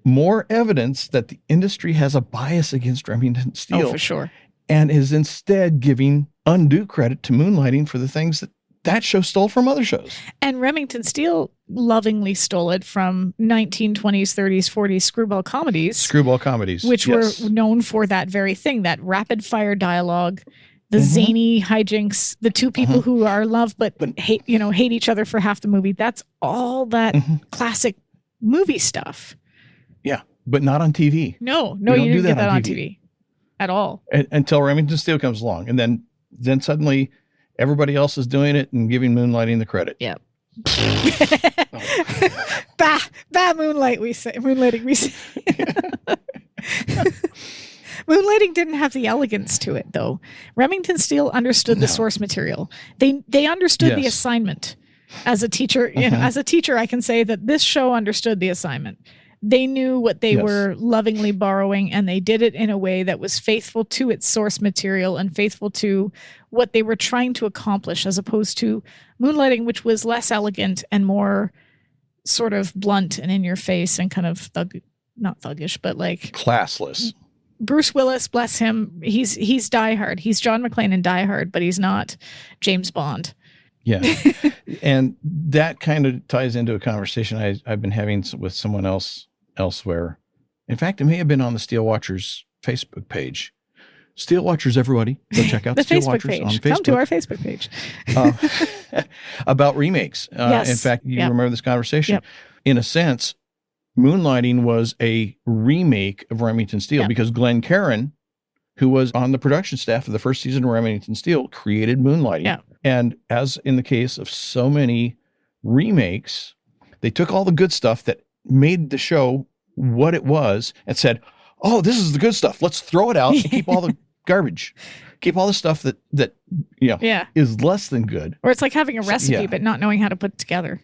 more evidence that the industry has a bias against Remington Steele. Oh, for sure. And is instead giving undue credit to moonlighting for the things that show stole from other shows. And Remington Steele lovingly stole it from 1920s, 30s, 40s screwball comedies. Which were known for that very thing, that rapid fire dialogue, the zany hijinks, the two people who are in love but hate each other for half the movie. That's all that classic movie stuff. Yeah, but not on TV. No, you didn't get that on TV at all. Until Remington Steele comes along. And then suddenly everybody else is doing it and giving moonlighting the credit. Yeah. Moonlighting, we say. Moonlighting didn't have the elegance to it, though. Remington Steele understood the source material. They understood the assignment. As a teacher, as a teacher, I can say that this show understood the assignment. They knew what they were lovingly borrowing, and they did it in a way that was faithful to its source material and faithful to what they were trying to accomplish, as opposed to moonlighting, which was less elegant and more sort of blunt and in your face and kind of not thuggish, but like classless. Bruce Willis, bless him, he's Die Hard. He's John McClane in Die Hard, but he's not James Bond. Yeah. And that kind of ties into a conversation I've been having with someone else elsewhere. In fact, it may have been on the Steel Watchers Facebook page. Steel Watchers, everybody, go check out the Steel Watchers page. on Facebook. Come to our Facebook page. About remakes. Yes. In fact, you remember this conversation. Yep. In a sense, Moonlighting was a remake of Remington Steele because Glenn Caron, who was on the production staff of the first season of Remington Steele, created Moonlighting. Yeah. And as in the case of so many remakes, they took all the good stuff that made the show what it was and said, oh, this is the good stuff. Let's throw it out and keep all the garbage. Keep all the stuff that is less than good. Or it's like having a recipe but not knowing how to put it together.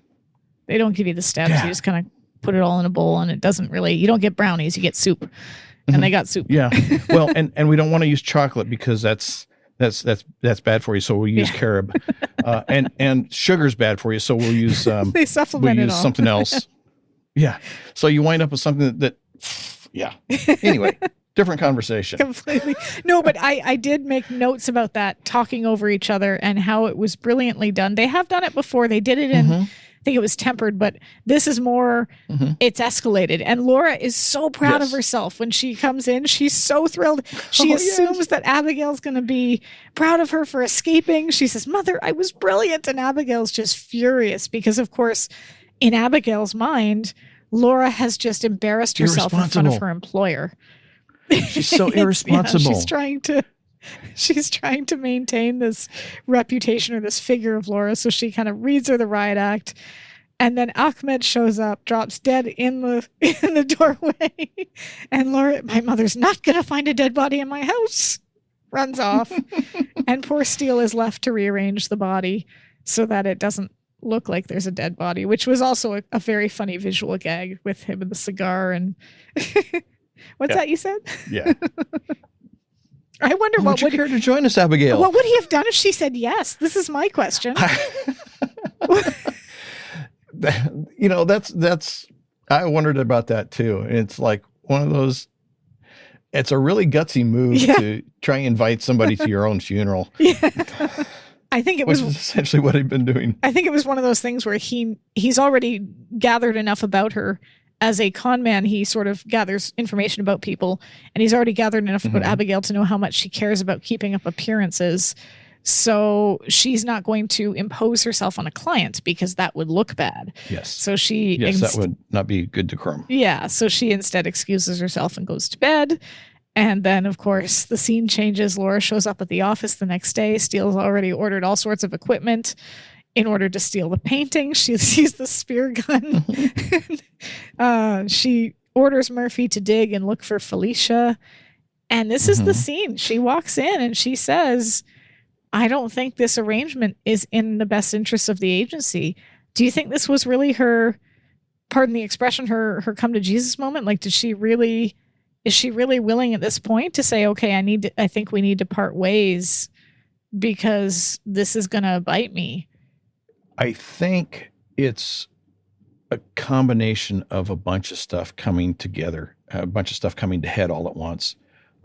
They don't give you the steps. You just kind of put it all in a bowl, and it doesn't really, you don't get brownies, you get soup. And they got soup. Yeah. Well, and we don't want to use chocolate because that's bad for you. So we'll use carob. And sugar's bad for you. So we'll use they supplement we'll use something else. Yeah. So you wind up with something that Anyway, different conversation. Completely. No, but I did make notes about that, talking over each other and how it was brilliantly done. They have done it before. They did it in think it was tempered, but this is more, it's escalated. And Laura is so proud of herself when she comes in. She's so thrilled. She assumes that Abigail's going to be proud of her for escaping. She says, Mother, I was brilliant. And Abigail's just furious because, of course, in Abigail's mind, Laura has just embarrassed herself in front of her employer. She's so irresponsible. She's trying to maintain this reputation or this figure of Laura. So she kind of reads her the riot act. And then Ahmed shows up, drops dead in the doorway. And Laura, my mother's not going to find a dead body in my house, runs off. And poor Steele is left to rearrange the body so that it doesn't look like there's a dead body, which was also a very funny visual gag with him and the cigar. And what's that you said? Yeah. I wonder would you care to join us, Abigail? What would he have done if she said yes? This is my question. That's I wondered about that too. It's like one of those, it's a really gutsy move to try and invite somebody to your own funeral. Yeah. I think it was essentially what he'd been doing. I think it was one of those things where he's already gathered enough about her. As a con man, he sort of gathers information about people, and he's already gathered enough about Abigail to know how much she cares about keeping up appearances. So she's not going to impose herself on a client because that would look bad. Yes. So that would not be good decorum. Yeah. So she instead excuses herself and goes to bed. And then, of course, the scene changes. Laura shows up at the office the next day. Steele's already ordered all sorts of equipment in order to steal the painting. She sees the spear gun. She orders Murphy to dig and look for Felicia. And this is the scene. She walks in and she says, I don't think this arrangement is in the best interest of the agency. Do you think this was really her, pardon the expression, her come to Jesus moment? Like, is she really willing at this point to say, okay, I think we need to part ways because this is going to bite me? I think it's a combination of a bunch of stuff coming together, a bunch of stuff coming to head all at once.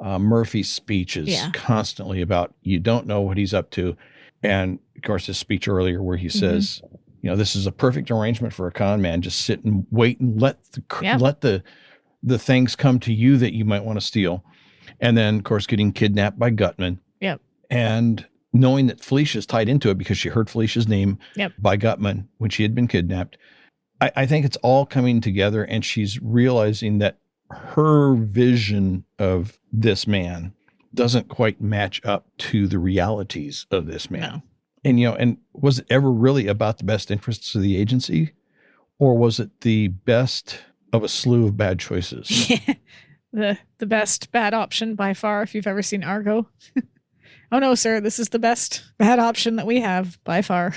Murphy's speech is constantly about, you don't know what he's up to. And of course, his speech earlier where he says, this is a perfect arrangement for a con man. Just sit and wait and let the things come to you that you might want to steal. And then, of course, getting kidnapped by Gutman. Yep. And knowing that Felicia's tied into it because she heard Felicia's name by Gutman when she had been kidnapped. I think it's all coming together, and she's realizing that her vision of this man doesn't quite match up to the realities of this man. No. And was it ever really about the best interests of the agency, or was it the best of a slew of bad choices? Yeah. The best bad option by far, if you've ever seen Argo. Oh no, sir, this is the best bad option that we have by far.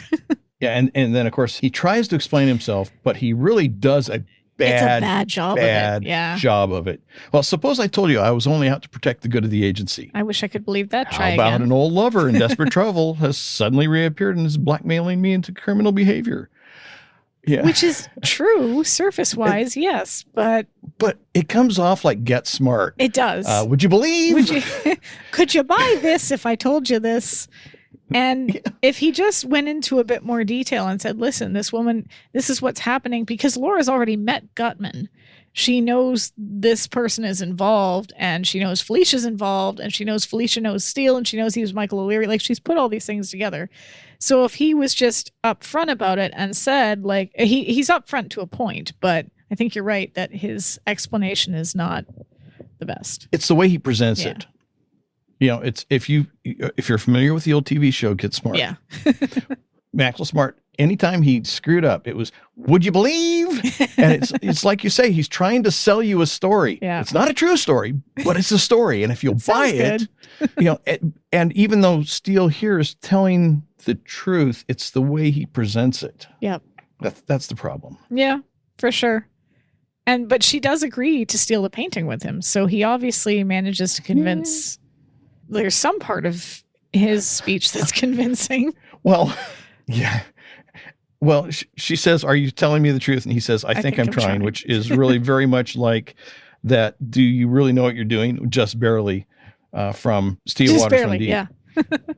Yeah, and then of course he tries to explain himself, but he really does a bad job of it. Well, suppose I told you I was only out to protect the good of the agency. I wish I could believe that. How about an old lover in desperate trouble has suddenly reappeared and is blackmailing me into criminal behavior? Yeah. Which is true, surface-wise, yes, but it comes off like Get Smart. It does. Would you believe? Could you buy this if I told you this? And if he just went into a bit more detail and said, listen, this woman, this is what's happening, because Laura's already met Gutman. She knows this person is involved, and she knows Felicia's involved, and she knows Felicia knows Steele, and she knows he was Michael O'Leary. Like, she's put all these things together. So if he was just upfront about it and said, like, he's upfront to a point, but I think you're right that his explanation is not the best. It's the way he presents it. It's if you're familiar with the old TV show Get Smart. Yeah. Maxwell Smart, anytime he screwed up, it was, would you believe? And it's like you say, he's trying to sell you a story. Yeah. It's not a true story, but it's a story. And if you'll buy it, and even though Steele here is telling the truth, it's the way he presents it. Yep. That's the problem. Yeah, for sure. But she does agree to steal the painting with him. So he obviously manages to convince. There's some part of his speech that's convincing. Well, yeah. Well, she says, are you telling me the truth? And he says, I think I'm trying, which is really very much like that. Do you really know what you're doing? Just barely from SteeleWatching. Just barely, yeah.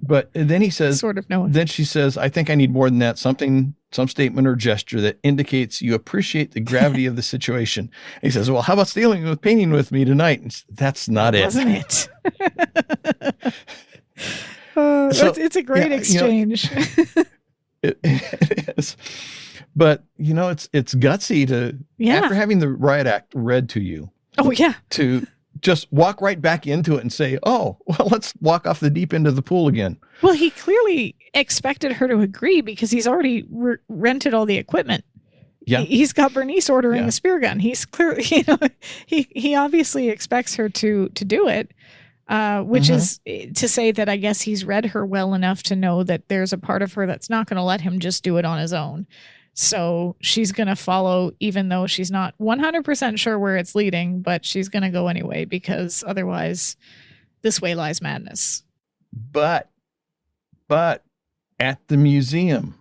But then he says, Sort of knowing. then she says, I think I need more than that. Some statement or gesture that indicates you appreciate the gravity of the situation. And he says, well, how about painting with me tonight? And that's not it. Wasn't it? It's a great exchange. It is. But, it's gutsy to, after having the riot act read to you. Oh, yeah. To just walk right back into it and say, oh, well, let's walk off the deep end of the pool again. Well, he clearly expected her to agree because he's already rented all the equipment. Yeah. He's got Bernice ordering the spear gun. He's clearly, he obviously expects her to do it, which is to say that I guess he's read her well enough to know that there's a part of her that's not going to let him just do it on his own. So she's going to follow, even though she's not 100% sure where it's leading, but she's going to go anyway, because otherwise this way lies madness. But at the museum,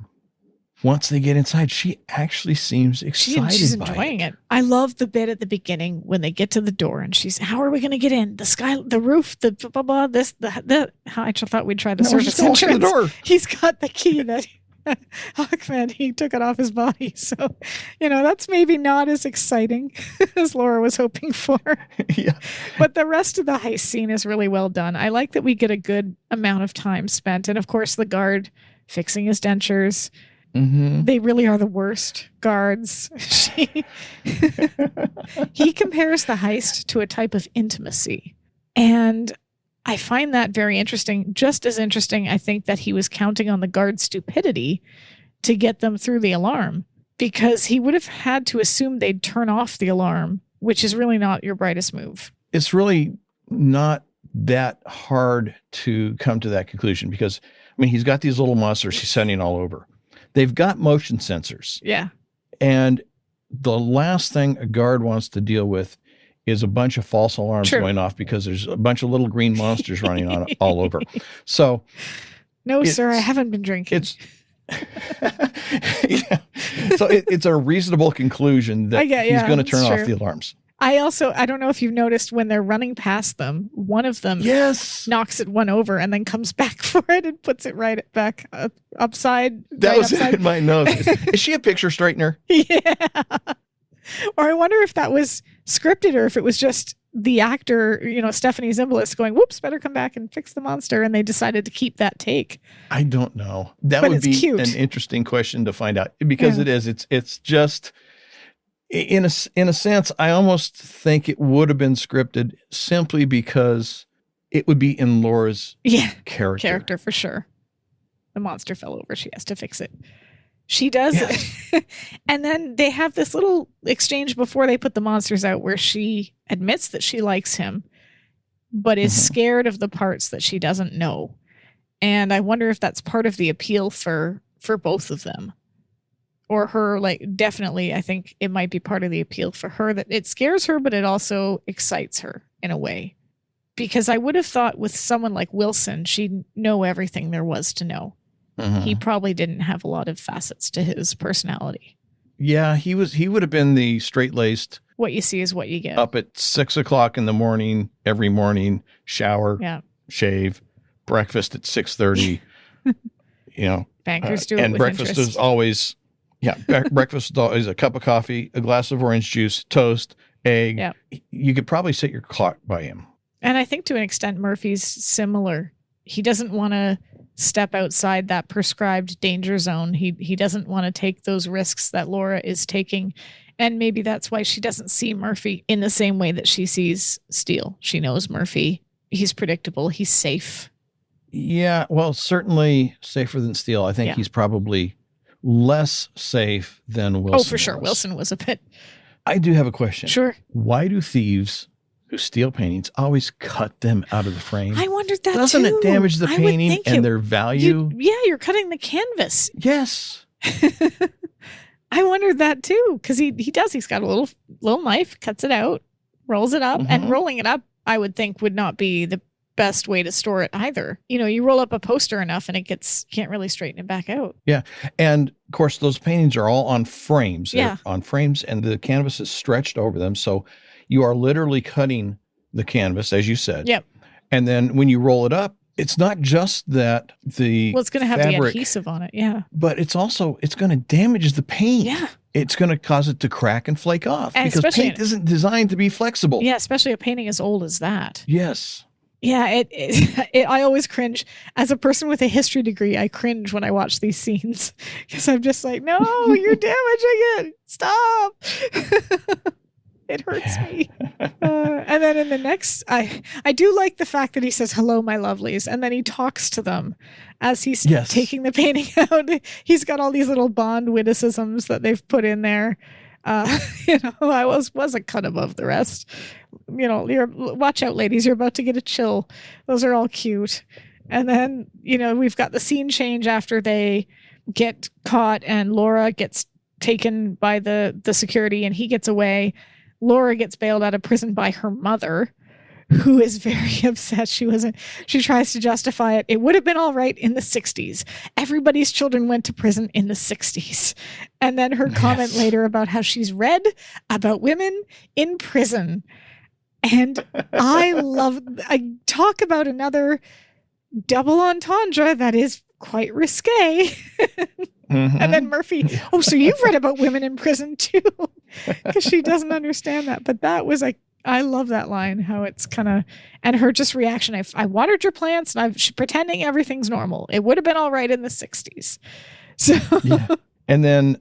once they get inside, she actually seems excited. She's enjoying it. I love the bit at the beginning when they get to the door and she's, how are we going to get in? The sky, the roof, the blah, blah, this, the I thought we'd try the surface entrance. The door. He's got the key that Hawkman, he took it off his body. So, that's maybe not as exciting as Laura was hoping for. Yeah. But the rest of the heist scene is really well done. I like that we get a good amount of time spent. And of course, the guard fixing his dentures. Mm-hmm. They really are the worst guards. He compares the heist to a type of intimacy. And I find that very interesting. Just as interesting, I think, that he was counting on the guard's stupidity to get them through the alarm, because he would have had to assume they'd turn off the alarm, which is really not your brightest move. It's really not that hard to come to that conclusion because, he's got these little monsters he's sending all over. They've got motion sensors. Yeah. And the last thing a guard wants to deal with is a bunch of false alarms going off because there's a bunch of little green monsters running on all over. So, no, sir, I haven't been drinking. It's So it's a reasonable conclusion that he's going to turn off the alarms. I don't know if you've noticed when they're running past them, one of them knocks one over and then comes back for it and puts it right back upside. That was in my notes. Is she a picture straightener? Yeah. Or I wonder if that was scripted or if it was just the actor, Stephanie Zimbalist going, whoops, better come back and fix the monster. And they decided to keep that take. I don't know. That would be cute. An interesting question to find out because it is. It's just, in a sense, I almost think it would have been scripted simply because it would be in Laura's character for sure. The monster fell over. She has to fix it. She does. Yeah. And then they have this little exchange before they put the monsters out where she admits that she likes him, but is scared of the parts that she doesn't know. And I wonder if that's part of the appeal for both of them. Or her, definitely, I think it might be part of the appeal for her that it scares her, but it also excites her in a way. Because I would have thought with someone like Wilson, she'd know everything there was to know. He probably didn't have a lot of facets to his personality. Yeah, he would have been the straight-laced. What you see is what you get. Up at 6:00 in the morning, every morning, shower, shave, breakfast at 6:30. Bankers do it and with breakfast interest. is always, breakfast is always a cup of coffee, a glass of orange juice, toast, egg. Yeah. You could probably set your clock by him. And I think to an extent, Murphy's similar. He doesn't want to step outside that prescribed danger zone. He doesn't want to take those risks that Laura is taking. And maybe that's why she doesn't see Murphy in the same way that she sees Steele. She knows Murphy. He's predictable. He's safe. Yeah, well, certainly safer than Steele. I think he's probably less safe than Wilson. Oh, for sure. Wilson was a bit. I do have a question. Sure. Why do thieves who steal paintings always cut them out of the frame? I wondered that Doesn't it damage the painting and their value? You're cutting the canvas. Yes. I wondered that too, because he does. He's got a little knife, cuts it out, rolls it up, and rolling it up, I would think, would not be the best way to store it either. You roll up a poster enough and can't really straighten it back out. Yeah. And of course, those paintings are all on frames. Yeah. They're on frames and the canvas is stretched over them. So you are literally cutting the canvas, as you said. Yep. And then when you roll it up, it's not just that Well, it's going to have the fabric, adhesive on it. Yeah. but it's going to damage the paint. Yeah. It's going to cause it to crack and flake off And because paint isn't designed to be flexible. Yeah, especially a painting as old as that. Yes. Yeah, I always cringe. As a person with a history degree, I cringe when I watch these scenes because I'm just like, no, you're damaging it. Stop. It hurts me. And then in the next, I do like the fact that he says, hello, my lovelies. And then he talks to them as he's taking the painting out. He's got all these little Bond witticisms that they've put in there. I was a cut above the rest. Watch out, ladies. You're about to get a chill. Those are all cute. And then, we've got the scene change after they get caught and Laura gets taken by the security and he gets away. Laura gets bailed out of prison by her mother, who is very upset. She tries to justify it. It would have been all right in the 60s. Everybody's children went to prison in the 60s. And then her comment later about how she's read about women in prison. And I talk about another double entendre that is quite risque. And then Murphy, so you've read about women in prison too, because she doesn't understand that. But that was I love that line, how it's kind of, and her just reaction. I watered your plants and she's pretending everything's normal. It would have been all right in the 60s. So, and then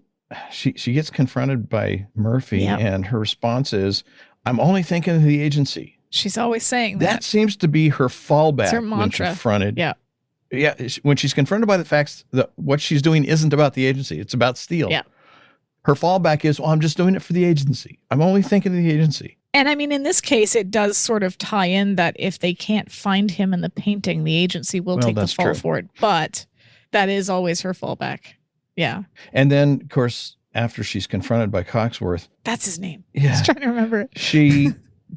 she gets confronted by Murphy and her response is, I'm only thinking of the agency. She's always saying that. That seems to be her fallback. It's her mantra. When confronted. Yeah. Yeah, when she's confronted by the facts that what she's doing isn't about the agency, it's about Steele. Yeah. Her fallback is, I'm just doing it for the agency. I'm only thinking of the agency. And I mean, in this case, it does sort of tie in that if they can't find him in the painting, the agency will take the fall for it. But that is always her fallback. Yeah. And then, of course, after she's confronted by Cogsworth. That's his name. Yeah. I was trying to remember it. She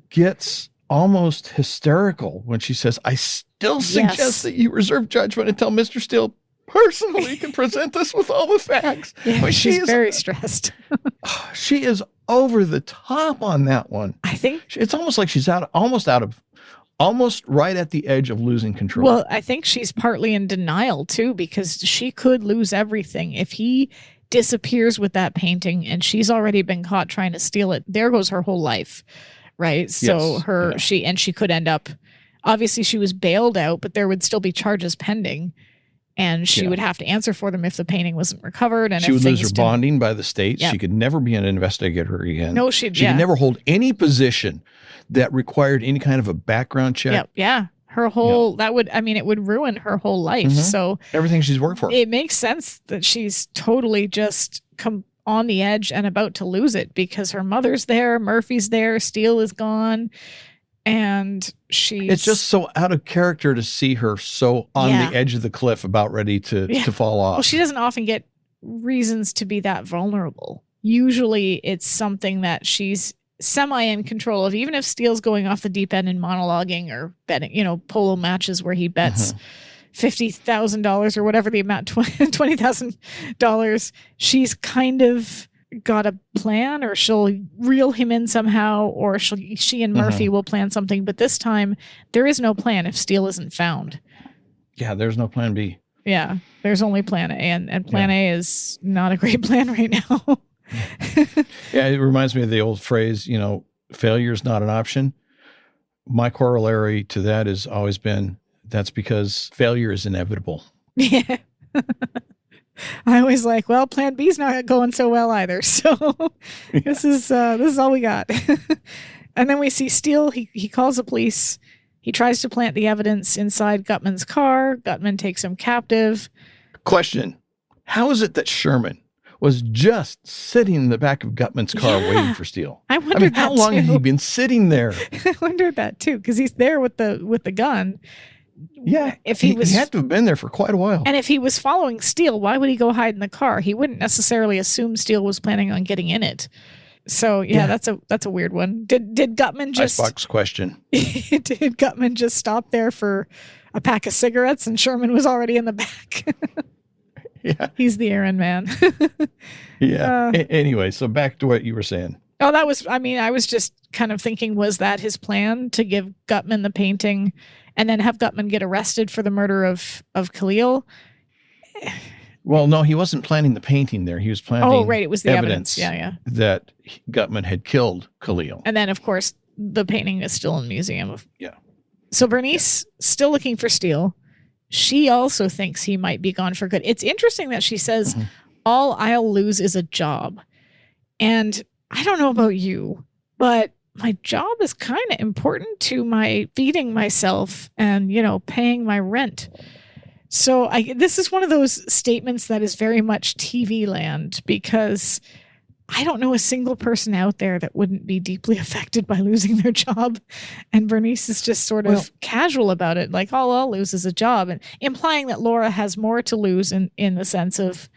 gets almost hysterical when she says, I still suggest that you reserve judgment until Mr. Steele personally can present us with all the facts. Yeah, but she's very stressed. She is over the top on that one. I think it's almost like she's almost right at the edge of losing control. Well, I think she's partly in denial too, because she could lose everything. If he disappears with that painting and she's already been caught trying to steal it, there goes her whole life. Right. So she could end up, obviously she was bailed out, but there would still be charges pending and she would have to answer for them if the painting wasn't recovered. And she would lose her bonding by the state. Yeah. She could never be an investigator again. No, she could never hold any position that required any kind of a background check. Yep. Yeah. Her whole, it would ruin her whole life. Mm-hmm. So everything she's worked for. It makes sense that she's totally just on the edge and about to lose it because her mother's there, Murphy's there, Steele is gone, and it's just so out of character to see her so on the edge of the cliff about ready to fall off. Well, she doesn't often get reasons to be that vulnerable. Usually it's something that she's semi in control of, even if Steele's going off the deep end and monologuing or betting, polo matches where he bets $50,000 or whatever the amount, $20,000. She's kind of got a plan, or she'll reel him in somehow, or she and Murphy will plan something. But this time, there is no plan if Steele isn't found. Yeah, there's no plan B. Yeah, there's only plan A, and plan A is not a great plan right now. Yeah, it reminds me of the old phrase, failure is not an option. My corollary to that has always been, that's because failure is inevitable. Yeah. I always plan B's not going so well either. So this is all we got. And then we see Steele. He calls the police. He tries to plant the evidence inside Gutman's car. Gutman takes him captive. Question. How is it that Sherman was just sitting in the back of Gutman's car waiting for Steele? I wondered how long had he been sitting there? I wondered that too, because he's there with the gun. Yeah, if he had to have been there for quite a while. And if he was following Steele, why would he go hide in the car? He wouldn't necessarily assume Steele was planning on getting in it. So that's a weird one. Did Gutman just Icebox question? Did Gutman just stop there for a pack of cigarettes and Sherman was already in the back? Yeah, he's the errand man. Yeah. Anyway, so back to what you were saying. Oh, I was just kind of thinking, was that his plan to give Gutman the painting and then have Gutman get arrested for the murder of Khalil? Well, no, he wasn't planning the painting there. He was planning it was the evidence. Yeah. That Gutman had killed Khalil. And then, of course, the painting is still in the museum. Yeah. So Bernice, still looking for Steele. She also thinks he might be gone for good. It's interesting that she says, all I'll lose is a job. And I don't know about you, but my job is kind of important to my feeding myself and, paying my rent. So this is one of those statements that is very much TV land, because I don't know a single person out there that wouldn't be deeply affected by losing their job. And Bernice is just sort of casual about it. Like, all I'll lose is a job, and implying that Laura has more to lose in the sense of,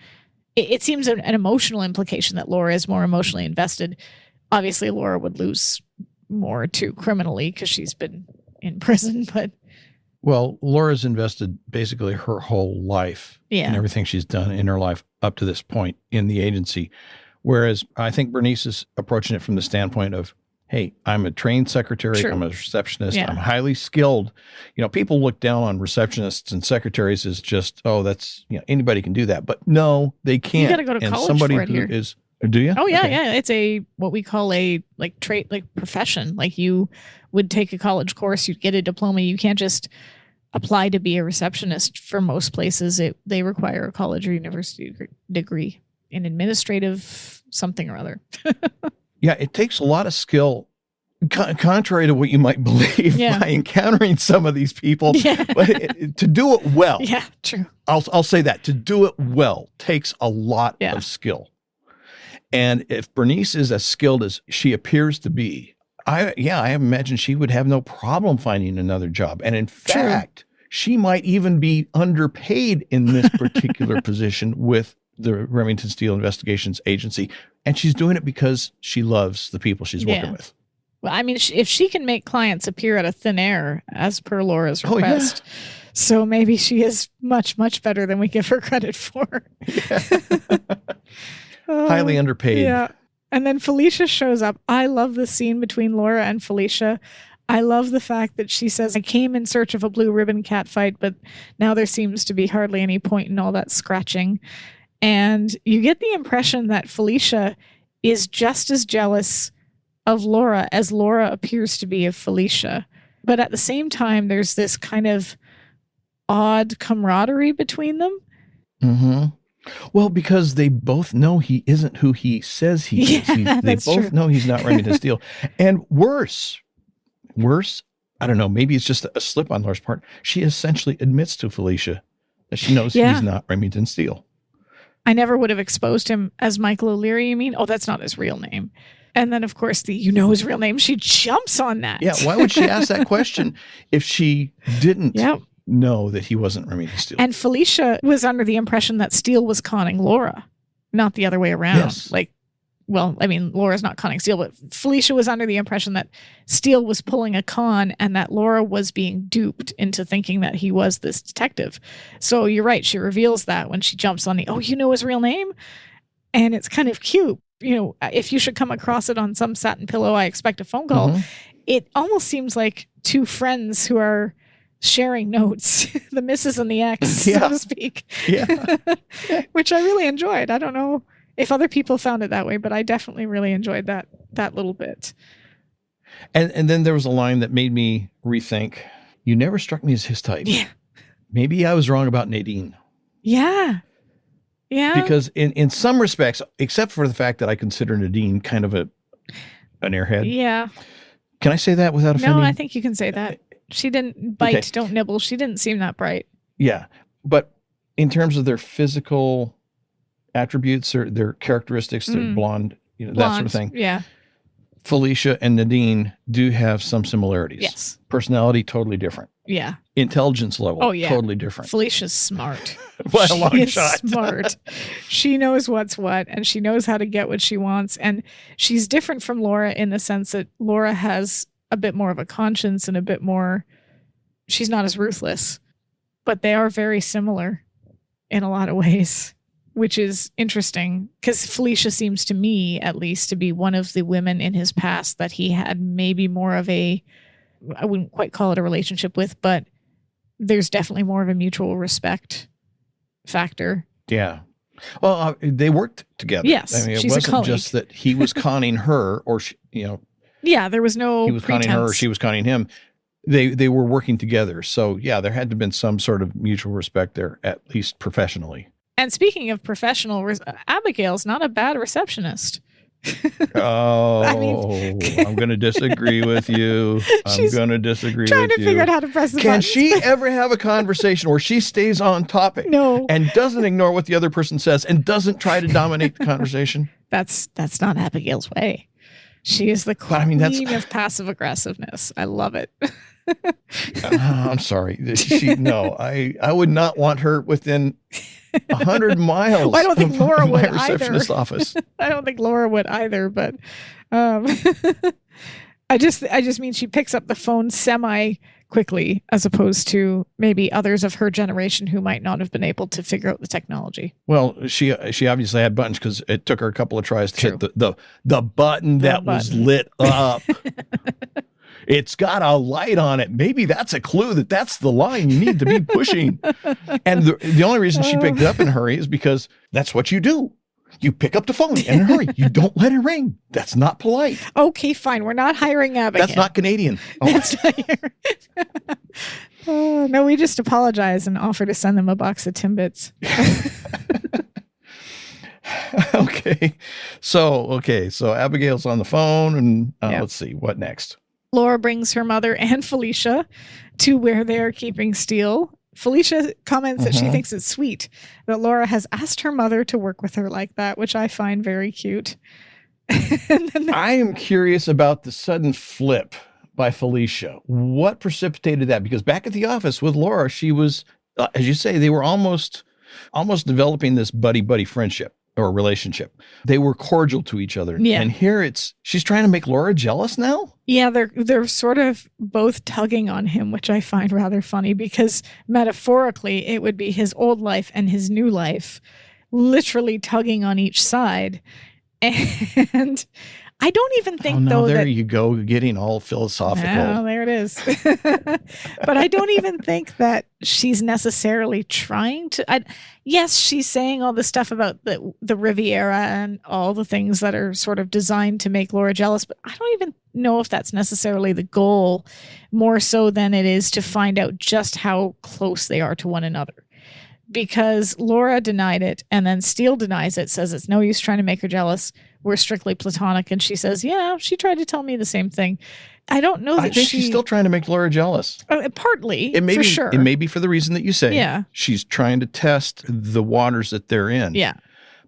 it seems an emotional implication that Laura is more emotionally invested. Obviously, Laura would lose more too criminally because she's been in prison, but. Well, Laura's invested basically her whole life and everything she's done in her life up to this point in the agency. Whereas I think Bernice is approaching it from the standpoint of, hey, I'm a trained secretary. True. I'm a receptionist. Yeah. I'm highly skilled. People look down on receptionists and secretaries as just, that's, anybody can do that. But no, they can't. You got to go to college for it here. Do you? Oh, yeah, yeah. It's what we call a trait, profession. Like, you would take a college course, you'd get a diploma. You can't just apply to be a receptionist for most places. They require a college or university degree in administrative something or other. Yeah, it takes a lot of skill, contrary to what you might believe by encountering some of these people. Yeah. But to do it well. Yeah, true. I'll say that. To do it well takes a lot of skill. And if Bernice is as skilled as she appears to be, I imagine she would have no problem finding another job. And in fact, she might even be underpaid in this particular position with the Remington Steele Investigations Agency. And she's doing it because she loves the people she's working with. Well, I mean, if she can make clients appear out of thin air, as per Laura's request, so maybe she is much, much better than we give her credit for. Highly underpaid. Yeah. And then Felicia shows up. I love the scene between Laura and Felicia. I love the fact that she says, I came in search of a blue ribbon cat fight, but now there seems to be hardly any point in all that scratching. And you get the impression that Felicia is just as jealous of Laura as Laura appears to be of Felicia. But at the same time, there's this kind of odd camaraderie between them. Mm-hmm. Well, because they both know he isn't who he says he is. They both know he's not Remington Steele. And worse, I don't know, maybe it's just a slip on Laura's part. She essentially admits to Felicia that she knows he's not Remington Steele. I never would have exposed him as Michael O'Leary, you mean? Oh, that's not his real name. And then, of course, his real name. She jumps on that. Yeah, why would she ask that question if she didn't know that he wasn't Remington Steele? And Felicia was under the impression that Steele was conning Laura, not the other way around. Yes. Laura's not conning Steele, but Felicia was under the impression that Steele was pulling a con and that Laura was being duped into thinking that he was this detective. So you're right. She reveals that when she jumps on his real name. And it's kind of cute. If you should come across it on some satin pillow, I expect a phone call. Mm-hmm. It almost seems like two friends who are sharing notes, the missus and the ex, so to speak. Yeah. Which I really enjoyed. I don't know if other people found it that way, but I definitely really enjoyed that little bit. And then there was a line that made me rethink. You never struck me as his type. Yeah. Maybe I was wrong about Nadine. Yeah. Yeah. Because in some respects, except for the fact that I consider Nadine kind of an airhead. Yeah. Can I say that without offending? No, I think you can say that. She didn't bite, don't nibble. She didn't seem that bright. Yeah. But in terms of their physical attributes or their characteristics, they're blonde, that sort of thing. Yeah. Felicia and Nadine do have some similarities. Yes. Personality, totally different. Yeah. Intelligence level, totally different. Felicia's smart. By a long shot. Smart. She knows what's what, and she knows how to get what she wants. And she's different from Laura in the sense that Laura has a bit more of a conscience and a bit more, she's not as ruthless. But they are very similar in a lot of ways. which is interesting because Felicia seems to me, at least, to be one of the women in his past that he had maybe more of I wouldn't quite call it a relationship with, but there's definitely more of a mutual respect factor. Yeah. Well, they worked together. Yes, I mean, it she's a wasn't colleague. just that he was conning her, or yeah, there was no. He was pretense. conning her, or she was conning him. They were working together, so yeah, there had to have been some sort of mutual respect there, at least professionally. And speaking of professional, Abigail's not a bad receptionist. Oh, I mean, I'm going to disagree with you. I'm going to disagree with you. Trying to figure out how to press the Can buttons. she ever have a conversation where she stays on topic? No. And doesn't ignore what the other person says and doesn't try to dominate the conversation? That's not Abigail's way. She is the queen of passive aggressiveness. I love it. I'm sorry. I would not want her within 100 miles. Well, I don't think Laura would either. Receptionist office. I don't think Laura would either, but I just mean she picks up the phone semi quickly as opposed to maybe others of her generation who might not have been able to figure out the technology. Well, she obviously had buttons because it took her a couple of tries to hit the button that was lit up. It's got a light on it. Maybe that's a clue that's the line you need to be pushing. And the only reason she picked it up in a hurry is because that's what you do. You pick up the phone in a hurry. You don't let it ring. That's not polite. Okay, fine. We're not hiring Abigail. That's not Canadian. Oh. That's not no, we just apologize and offer to send them a box of Timbits. Okay. So Abigail's on the phone and let's see, what next? Laura brings her mother and Felicia to where they are keeping Steele. Felicia comments that she thinks it's sweet that Laura has asked her mother to work with her like that, which I find very cute. I am curious about the sudden flip by Felicia. What precipitated that? Because back at the office with Laura, she was, as you say, they were almost developing this buddy-buddy friendship or relationship. They were cordial to each other. Yeah. And here she's trying to make Laura jealous now? Yeah, they're sort of both tugging on him, which I find rather funny because metaphorically it would be his old life and his new life literally tugging on each side. And I don't even think there you go, getting all philosophical. Oh, there it is. But I don't even think that she's necessarily trying to. Yes, she's saying all the stuff about the Riviera and all the things that are sort of designed to make Laura jealous, but I don't even know if that's necessarily the goal, more so than it is to find out just how close they are to one another. Because Laura denied it, and then Steele denies it, says it's no use trying to make her jealous. We're strictly platonic. And she says, yeah, she tried to tell me the same thing. I don't know that I think she's still trying to make Laura jealous. Partly, for sure. It may be for the reason that you say. Yeah. She's trying to test the waters that they're in. Yeah.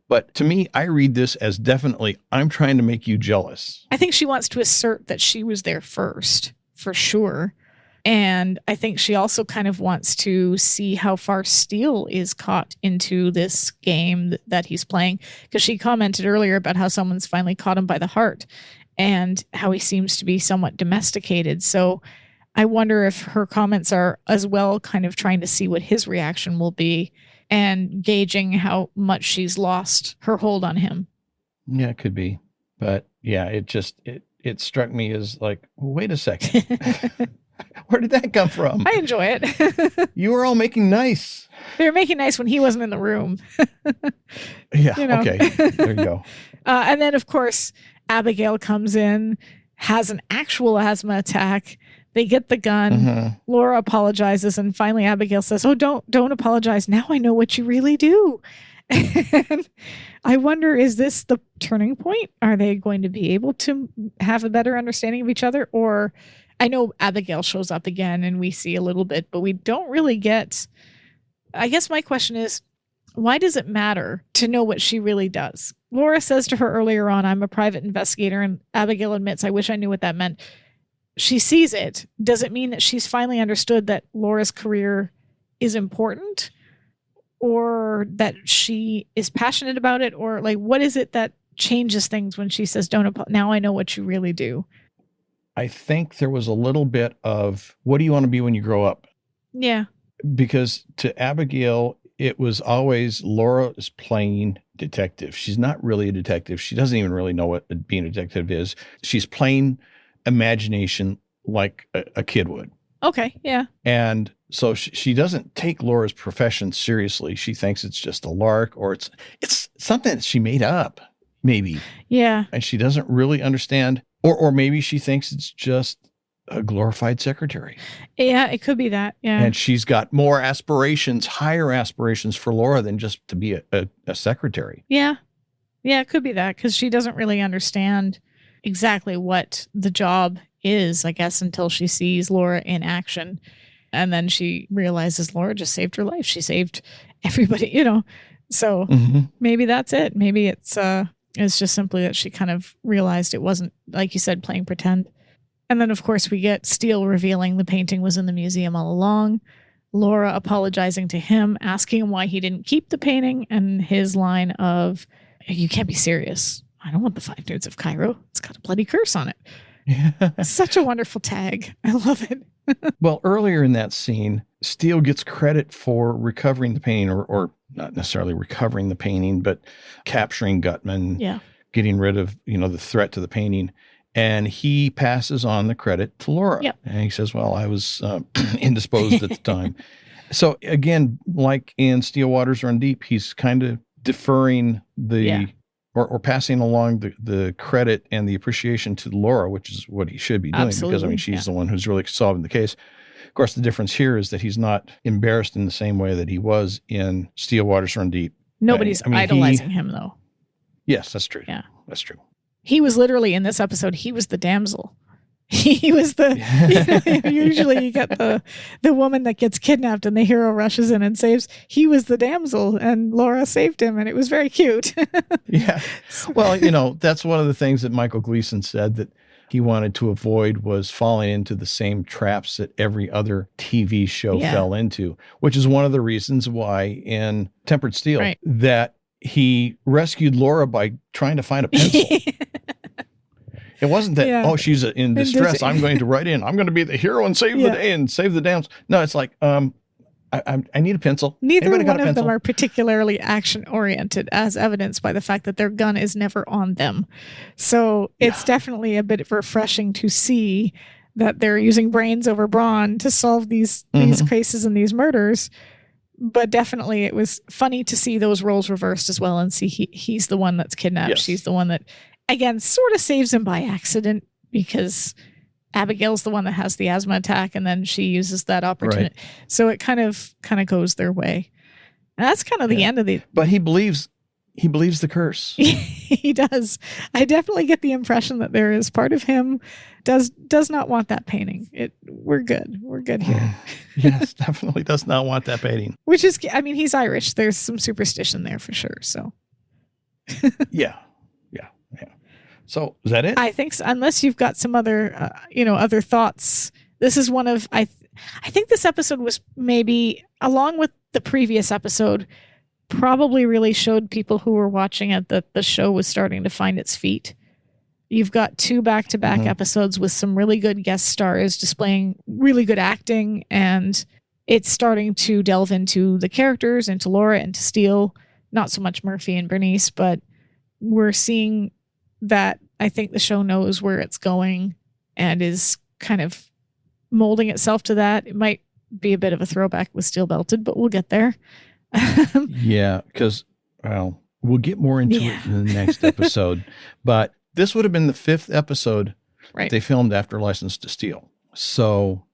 But to me, I read this as definitely, I'm trying to make you jealous. I think she wants to assert that she was there first, for sure. And I think she also kind of wants to see how far Steele is caught into this game that he's playing. Because she commented earlier about how someone's finally caught him by the heart and how he seems to be somewhat domesticated. So I wonder if her comments are as well kind of trying to see what his reaction will be and gauging how much she's lost her hold on him. Yeah, it could be. But yeah, it struck me as like, wait a second. Where did that come from? I enjoy it. You were all making nice. They were making nice when he wasn't in the room. Yeah, okay. There you go. And then, of course, Abigail comes in, has an actual asthma attack. They get the gun. Mm-hmm. Laura apologizes, and finally Abigail says, oh, don't apologize. Now I know what you really do. And I wonder, is this the turning point? Are they going to be able to have a better understanding of each other? Or I know Abigail shows up again and we see a little bit, but we don't really get. I guess my question is, why does it matter to know what she really does? Laura says to her earlier on, I'm a private investigator, and Abigail admits, I wish I knew what that meant. She sees it. Does it mean that she's finally understood that Laura's career is important, or that she is passionate about it? Or like, what is it that changes things when she says, now I know what you really do? I think there was a little bit of, what do you want to be when you grow up? Yeah. Because to Abigail, it was always Laura is playing detective. She's not really a detective. She doesn't even really know what being a detective is. She's playing imagination like a kid would. Okay, yeah. And so she doesn't take Laura's profession seriously. She thinks it's just a lark, or it's something that she made up, maybe. Yeah. And she doesn't really understand, or maybe she thinks it's just a glorified secretary. Yeah, it could be that. Yeah. And she's got more aspirations, higher aspirations for Laura than just to be a secretary. Yeah. Yeah, it could be that, because she doesn't really understand exactly what the job is, I guess, until she sees Laura in action. And then she realizes Laura just saved her life. She saved everybody, you know. So maybe that's it. Maybe it's just simply that she kind of realized it wasn't, like you said, playing pretend. And then, of course, we get Steele revealing the painting was in the museum all along. Laura apologizing to him, asking him why he didn't keep the painting, and his line of, "You can't be serious. I don't want the 5 Nudes of Cairo. It's got a bloody curse on it." Yeah. Such a wonderful tag. I love it. Well, earlier in that scene, Steele gets credit for recovering the painting, or not necessarily recovering the painting, but capturing Gutman, getting rid of, the threat to the painting. And he passes on the credit to Laura. Yep. And he says, well, I was indisposed at the time. So again, like in Still Waters Run Deep, he's kind of deferring or passing along the credit and the appreciation to Laura, which is what he should be doing. Absolutely. Because, she's the one who's really solving the case. Of course, the difference here is that he's not embarrassed in the same way that he was in Still Waters Run Deep. Nobody's idolizing him, though. Yes, that's true. Yeah. That's true. He was literally, in this episode, he was the damsel. He was the, usually you get the woman that gets kidnapped and the hero rushes in and saves. He was the damsel and Laura saved him, and it was very cute. Yeah. Well, that's one of the things that Michael Gleason said that he wanted to avoid was falling into the same traps that every other TV show fell into, which is one of the reasons why in Tempered Steel that he rescued Laura by trying to find a pencil. It wasn't that, she's in distress. I'm going to write in. I'm going to be the hero and save the day and save the damsel. No, it's like, I need a pencil. Neither one of them are particularly action-oriented, as evidenced by the fact that their gun is never on them. So it's definitely a bit refreshing to see that they're using brains over brawn to solve these cases and these murders. But definitely it was funny to see those roles reversed as well and see he's the one that's kidnapped. Yes. She's the one that, again, sort of saves him by accident because Abigail's the one that has the asthma attack and then she uses that opportunity. Right. So it kind of goes their way. And that's kind of the end of the... But he believes the curse. He does. I definitely get the impression that there is part of him does not want that painting. We're good. We're good here. Yes, definitely does not want that painting. Which is, he's Irish. There's some superstition there for sure. So. Yeah. So is that it? I think so, unless you've got some other, other thoughts. This is one of, I think this episode was maybe, along with the previous episode, probably really showed people who were watching it that the show was starting to find its feet. You've got 2 back-to-back episodes with some really good guest stars displaying really good acting, and it's starting to delve into the characters, into Laura, into Steele. Not so much Murphy and Bernice, but we're seeing that I think the show knows where it's going and is kind of molding itself to that. It might be a bit of a throwback with Steel Belted, but we'll get there. Yeah, because, we'll get more into it in the next episode. But this would have been the 5th episode they filmed after License to Steal. So,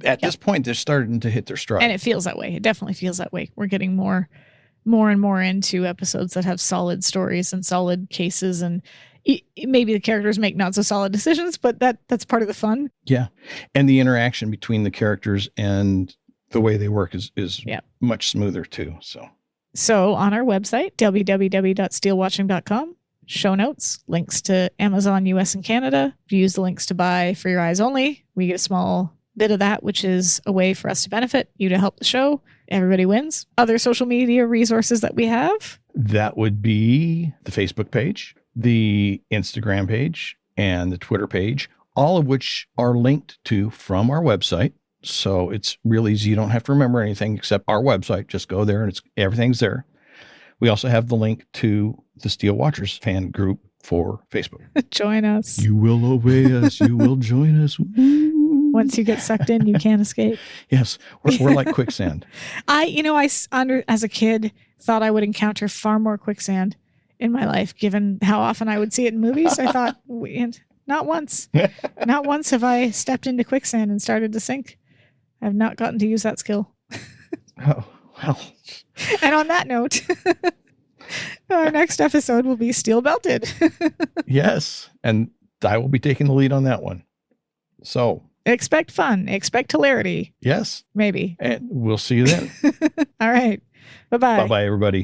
at this point, they're starting to hit their stride. And it feels that way. It definitely feels that way. We're getting more and more into episodes that have solid stories and solid cases, and maybe the characters make not so solid decisions, but that's part of the fun. Yeah. And the interaction between the characters and the way they work is much smoother too. So on our website, www.steelewatching.com, show notes, links to Amazon US and Canada. If you use the links to buy for your eyes only, we get a small bit of that, which is a way for us to benefit you, to help the show. Everybody wins. Other social media resources that we have. That would be the Facebook page, the Instagram page, and the Twitter page, all of which are linked to from our website. So it's real easy. You don't have to remember anything except our website. Just go there and everything's there. We also have the link to the Steele Watchers fan group for Facebook. Join us. You will obey us. You will join us. Once you get sucked in, you can't escape. Yes. We're like quicksand. As a kid, thought I would encounter far more quicksand in my life, given how often I would see it in movies. I thought, not once. Not once have I stepped into quicksand and started to sink. I've not gotten to use that skill. Oh, well. And on that note, our next episode will be Steel Belted. Yes. And I will be taking the lead on that one. So expect fun. Expect hilarity. Yes. Maybe. And we'll see you then. All right. Bye-bye. Bye-bye, everybody.